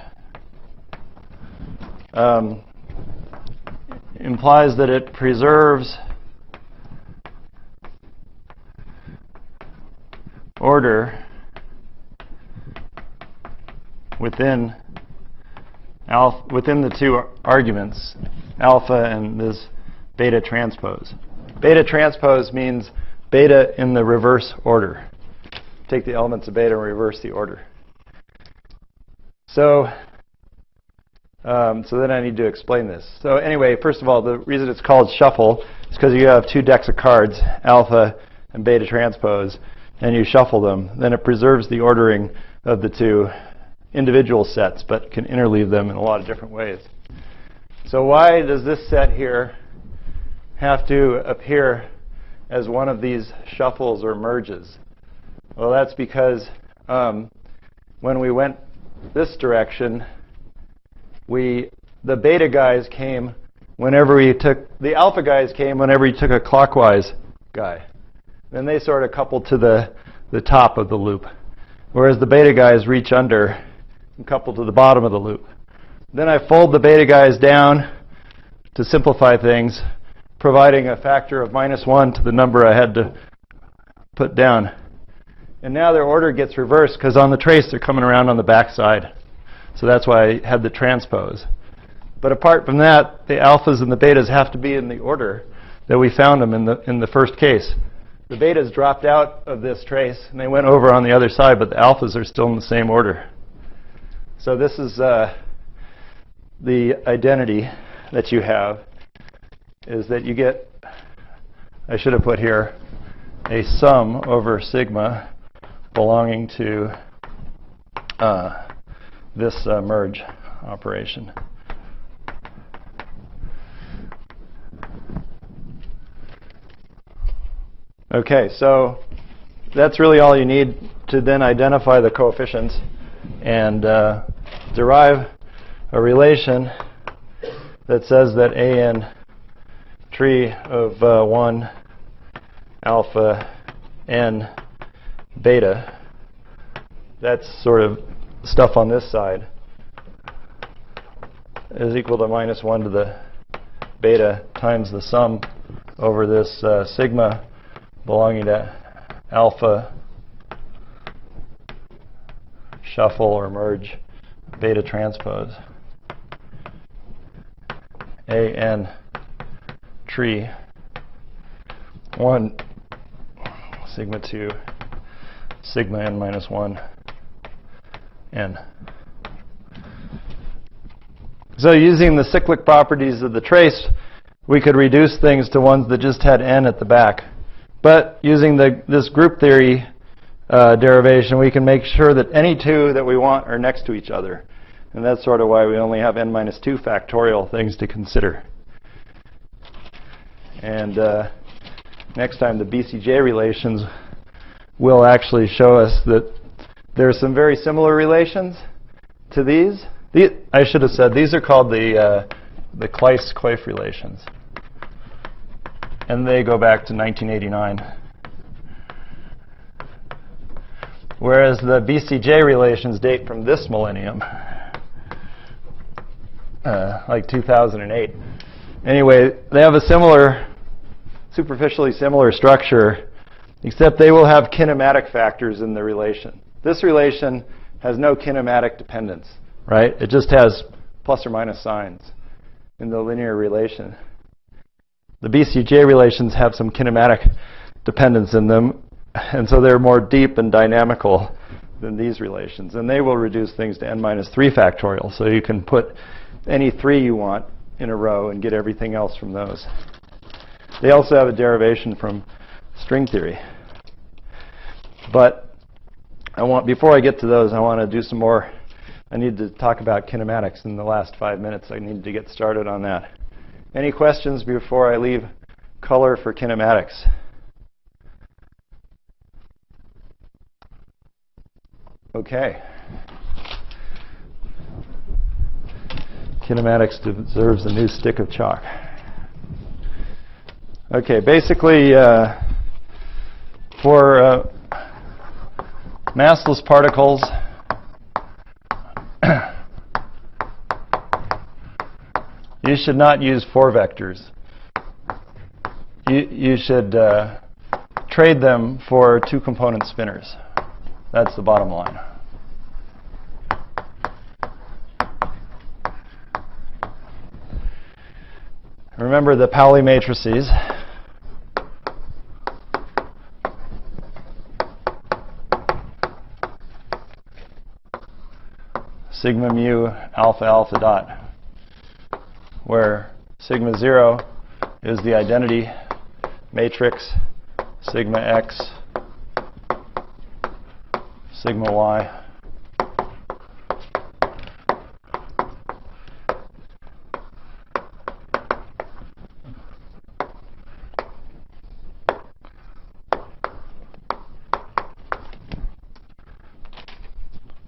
implies that it preserves order within the two arguments, alpha and this beta transpose. Beta transpose means beta in the reverse order. Take the elements of beta and reverse the order. So then I need to explain this. So anyway, first of all, the reason it's called shuffle is because you have two decks of cards, alpha and beta transpose, and you shuffle them. Then it preserves the ordering of the two individual sets, but can interleave them in a lot of different ways. So why does this set here have to appear as one of these shuffles or merges? Well, that's because when we went this direction, the beta guys came whenever the alpha guys came whenever you took a clockwise guy. Then they sort of couple to the top of the loop, whereas the beta guys reach under and couple to the bottom of the loop. Then I fold the beta guys down to simplify things, providing a factor of -1 to the number I had to put down. And now their order gets reversed because on the trace they're coming around on the back side. So that's why I had the transpose. But apart from that, the alphas and the betas have to be in the order that we found them in the first case. The betas dropped out of this trace and they went over on the other side, but the alphas are still in the same order. So this is the identity that you have, is that you get, I should have put here, a sum over sigma belonging to this merge operation. Okay, so that's really all you need to then identify the coefficients and derive a relation that says that AN tree of 1 alpha n beta, that's sort of stuff on this side, is equal to -1 to the beta times the sum over this sigma belonging to alpha shuffle or merge beta transpose AN tree 1 sigma 2 sigma n -1 n. So using the cyclic properties of the trace, we could reduce things to ones that just had n at the back. But using this group theory derivation, we can make sure that any two that we want are next to each other. And that's sort of why we only have n-2 factorial things to consider. And next time, the BCJ relations will actually show us that there are some very similar relations to these. I should have said these are called the Kleist-Coif relations. And they go back to 1989. Whereas the BCJ relations date from this millennium. like 2008. Anyway, they have a similar, superficially similar structure, except they will have kinematic factors in the relation. This relation has no kinematic dependence, right? It just has plus or minus signs in the linear relation. The BCJ relations have some kinematic dependence in them, and so they're more deep and dynamical than these relations. And they will reduce things to n minus 3 factorial, so you can put any 3 you want in a row and get everything else from those. They also have a derivation from string theory. But before I get to those, I want to do some more. I need to talk about kinematics in the last 5 minutes. I need to get started on that. Any questions before I leave color for kinematics? Okay. Kinematics deserves a new stick of chalk. Okay, basically, for massless particles, you should not use 4 vectors. You should trade them for 2-component spinners. That's the bottom line. Remember the Pauli matrices. Sigma mu alpha alpha dot, where sigma 0 is the identity matrix, sigma x, sigma y.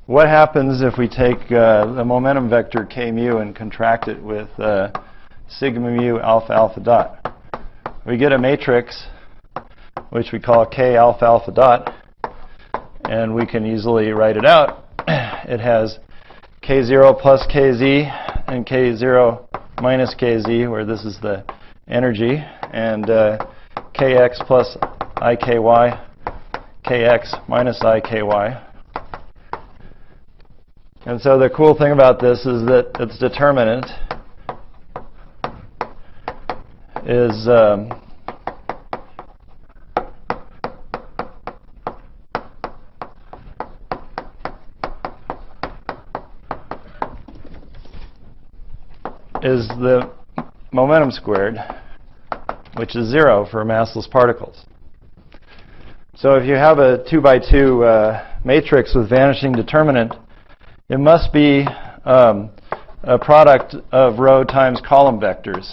What happens if we take the momentum vector k mu and contract it with sigma mu alpha alpha dot? We get a matrix which we call k alpha alpha dot, and we can easily write it out. It has k0 plus kz and k0 minus kz, where this is the energy, and kx plus iky, kx minus iky. And so the cool thing about this is that its determinant is the momentum squared, which is 0 for massless particles. So if you have a 2x2 matrix with vanishing determinant, it must be a product of row times column vectors,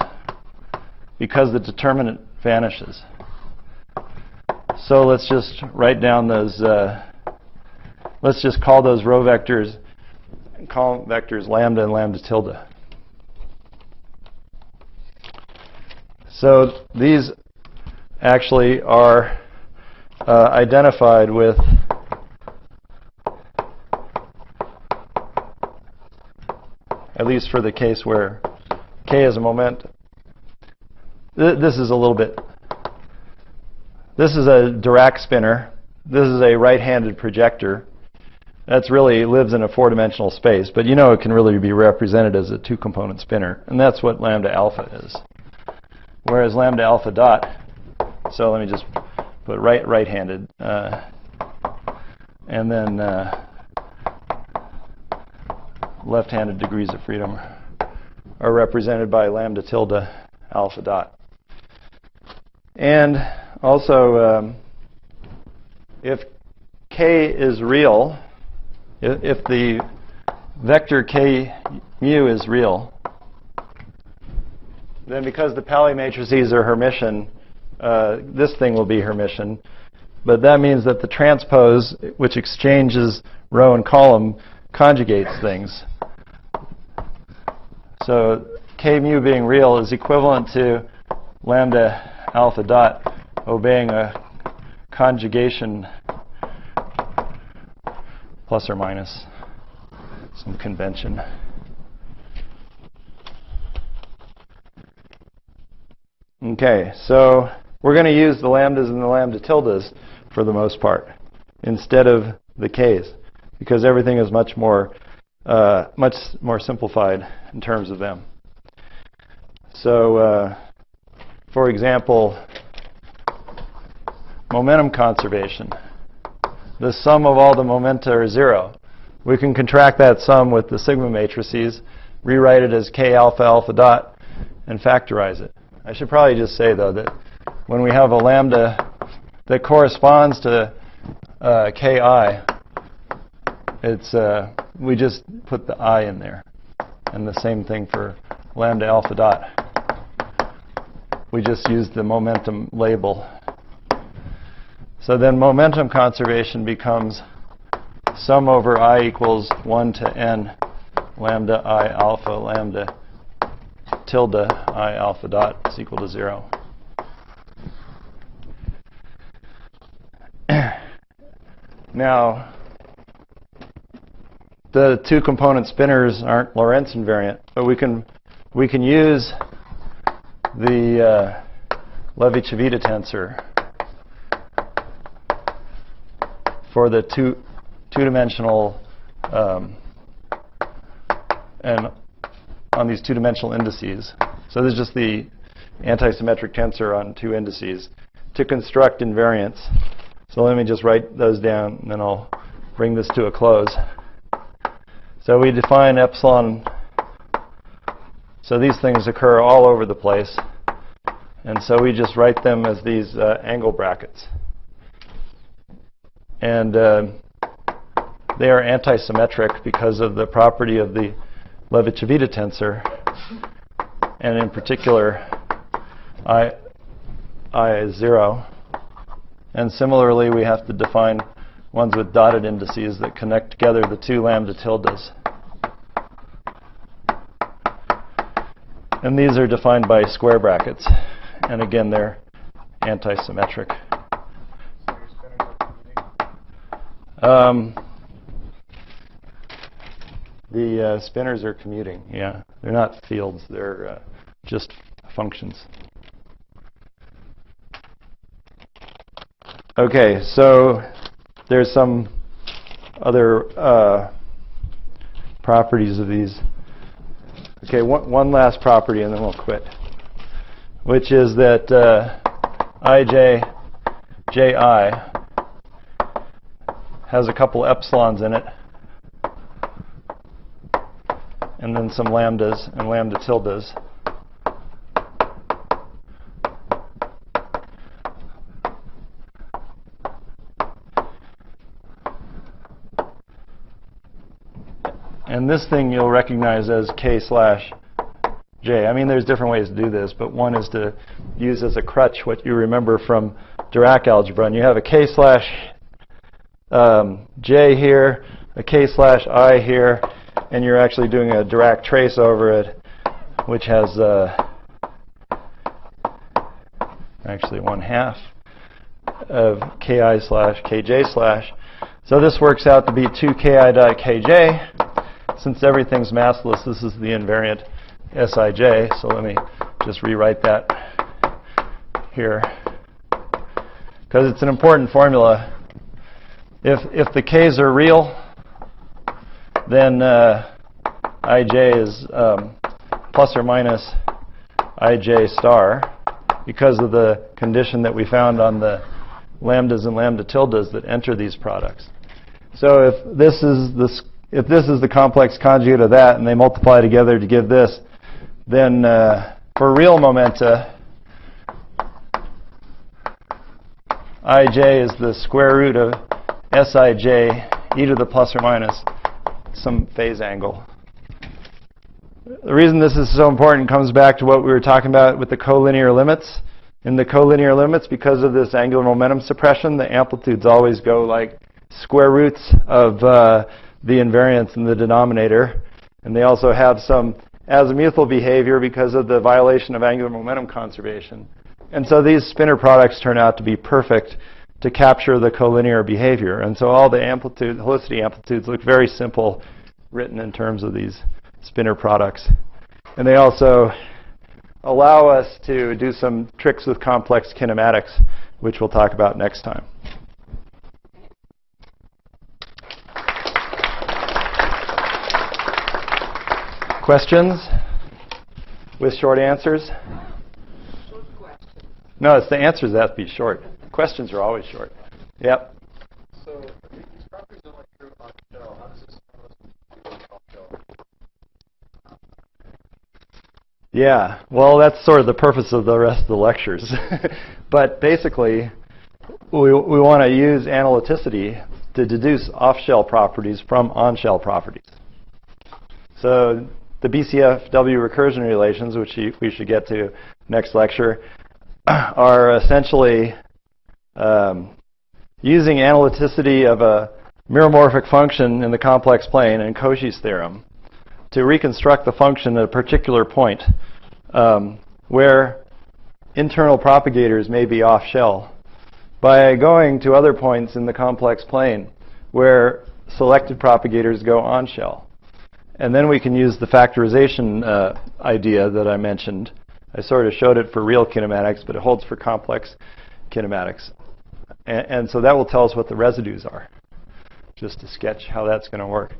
because the determinant vanishes. So let's just write down those, let's just call those row vectors and column vectors lambda and lambda tilde. So these actually are identified with at least for the case where k is a moment. This is a little bit, this is a Dirac spinner. This is a right-handed projector. That's really lives in a 4-dimensional space, but you know it can really be represented as a 2-component spinner, and that's what lambda alpha is. Whereas lambda alpha dot, so let me just put right-handed, and then left-handed degrees of freedom are represented by lambda tilde alpha dot. And also, if k is real, if the vector k mu is real, then because the Pauli matrices are Hermitian, this thing will be Hermitian. But that means that the transpose, which exchanges row and column, conjugates things. So k mu being real is equivalent to lambda alpha dot obeying a conjugation plus or minus some convention. Okay, so we're going to use the lambdas and the lambda tildes for the most part instead of the k's, because everything is much more simplified in terms of them. So, for example, momentum conservation. The sum of all the momenta are 0. We can contract that sum with the sigma matrices, rewrite it as k alpha alpha dot, and factorize it. I should probably just say, though, that when we have a lambda that corresponds to ki, we just put the I in there. And the same thing for lambda alpha dot. We just use the momentum label. So then momentum conservation becomes sum over I equals 1 to n lambda I alpha lambda tilde I alpha dot is equal to 0. Now, the two component spinners aren't Lorentz invariant, but we can use the Levi-Civita tensor for the two-dimensional and on these two-dimensional indices. So this is just the antisymmetric tensor on two indices to construct invariants. So let me just write those down, and then I'll bring this to a close. So we define epsilon. So these things occur all over the place. And so we just write them as these angle brackets. And they are antisymmetric because of the property of the Levi-Civita tensor. And in particular, I is 0. And similarly, we have to define ones with dotted indices that connect together the two lambda tildes. And these are defined by square brackets. And again, they're antisymmetric. The spinners are commuting, yeah. They're not fields, they're just functions. Okay, so there's some other properties of these. Okay, one last property and then we'll quit, which is that Ji has a couple epsilons in it, and then some lambdas and lambda tildes. And this thing you'll recognize as k slash j. I mean, there's different ways to do this, but one is to use as a crutch what you remember from Dirac algebra. And you have a k slash j here, a k slash I here, and you're actually doing a Dirac trace over it, which has actually 1/2 of ki slash kj slash. So this works out to be 2ki dot kj. Since everything's massless, this is the invariant Sij. So let me just rewrite that here, because it's an important formula. If the k's are real, then Ij is plus or minus Ij star, because of the condition that we found on the lambdas and lambda tildes that enter these products. So if this is the complex conjugate of that, and they multiply together to give this, then for real momenta, Ij is the square root of Sij e to the plus or minus some phase angle. The reason this is so important comes back to what we were talking about with the collinear limits. In the collinear limits, because of this angular momentum suppression, the amplitudes always go like square roots of the invariance in the denominator. And they also have some azimuthal behavior because of the violation of angular momentum conservation. And so these spinor products turn out to be perfect to capture the collinear behavior. And so all the helicity amplitudes look very simple written in terms of these spinor products. And they also allow us to do some tricks with complex kinematics, which we'll talk about next time. Questions with short answers? Short question. No, it's the answers that have to be short. Questions are always short. Yep. So these properties are only true on shell. How does this off shell? Yeah, well, that's sort of the purpose of the rest of the lectures. But basically, we want to use analyticity to deduce off-shell properties from on-shell properties. So the BCFW recursion relations, which we should get to next lecture, are essentially using analyticity of a meromorphic function in the complex plane and Cauchy's theorem to reconstruct the function at a particular point where internal propagators may be off-shell by going to other points in the complex plane where selected propagators go on-shell. And then we can use the factorization idea that I mentioned. I sort of showed it for real kinematics, but it holds for complex kinematics. And so that will tell us what the residues are, just to sketch how that's going to work.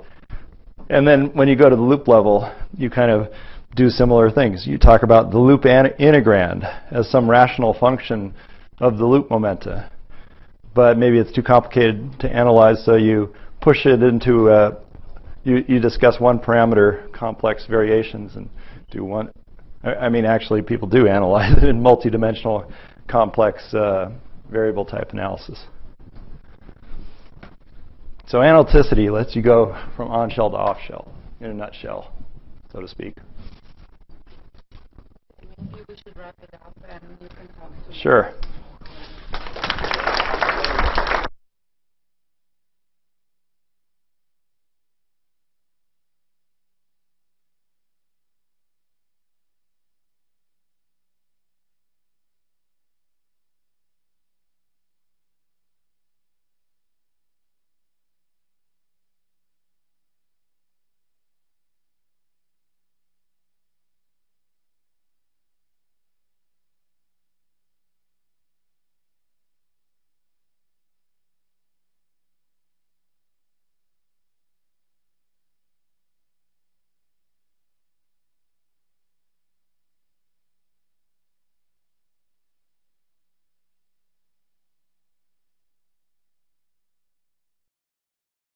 And then when you go to the loop level, you kind of do similar things. You talk about the loop integrand as some rational function of the loop momenta. But maybe it's too complicated to analyze, so you push it into you discuss one parameter complex variations and do one. I mean, actually, people do analyze it in multidimensional complex variable type analysis. So analyticity lets you go from on-shell to off-shell in a nutshell, so to speak. Maybe we should wrap it up and you can talk to me. Sure.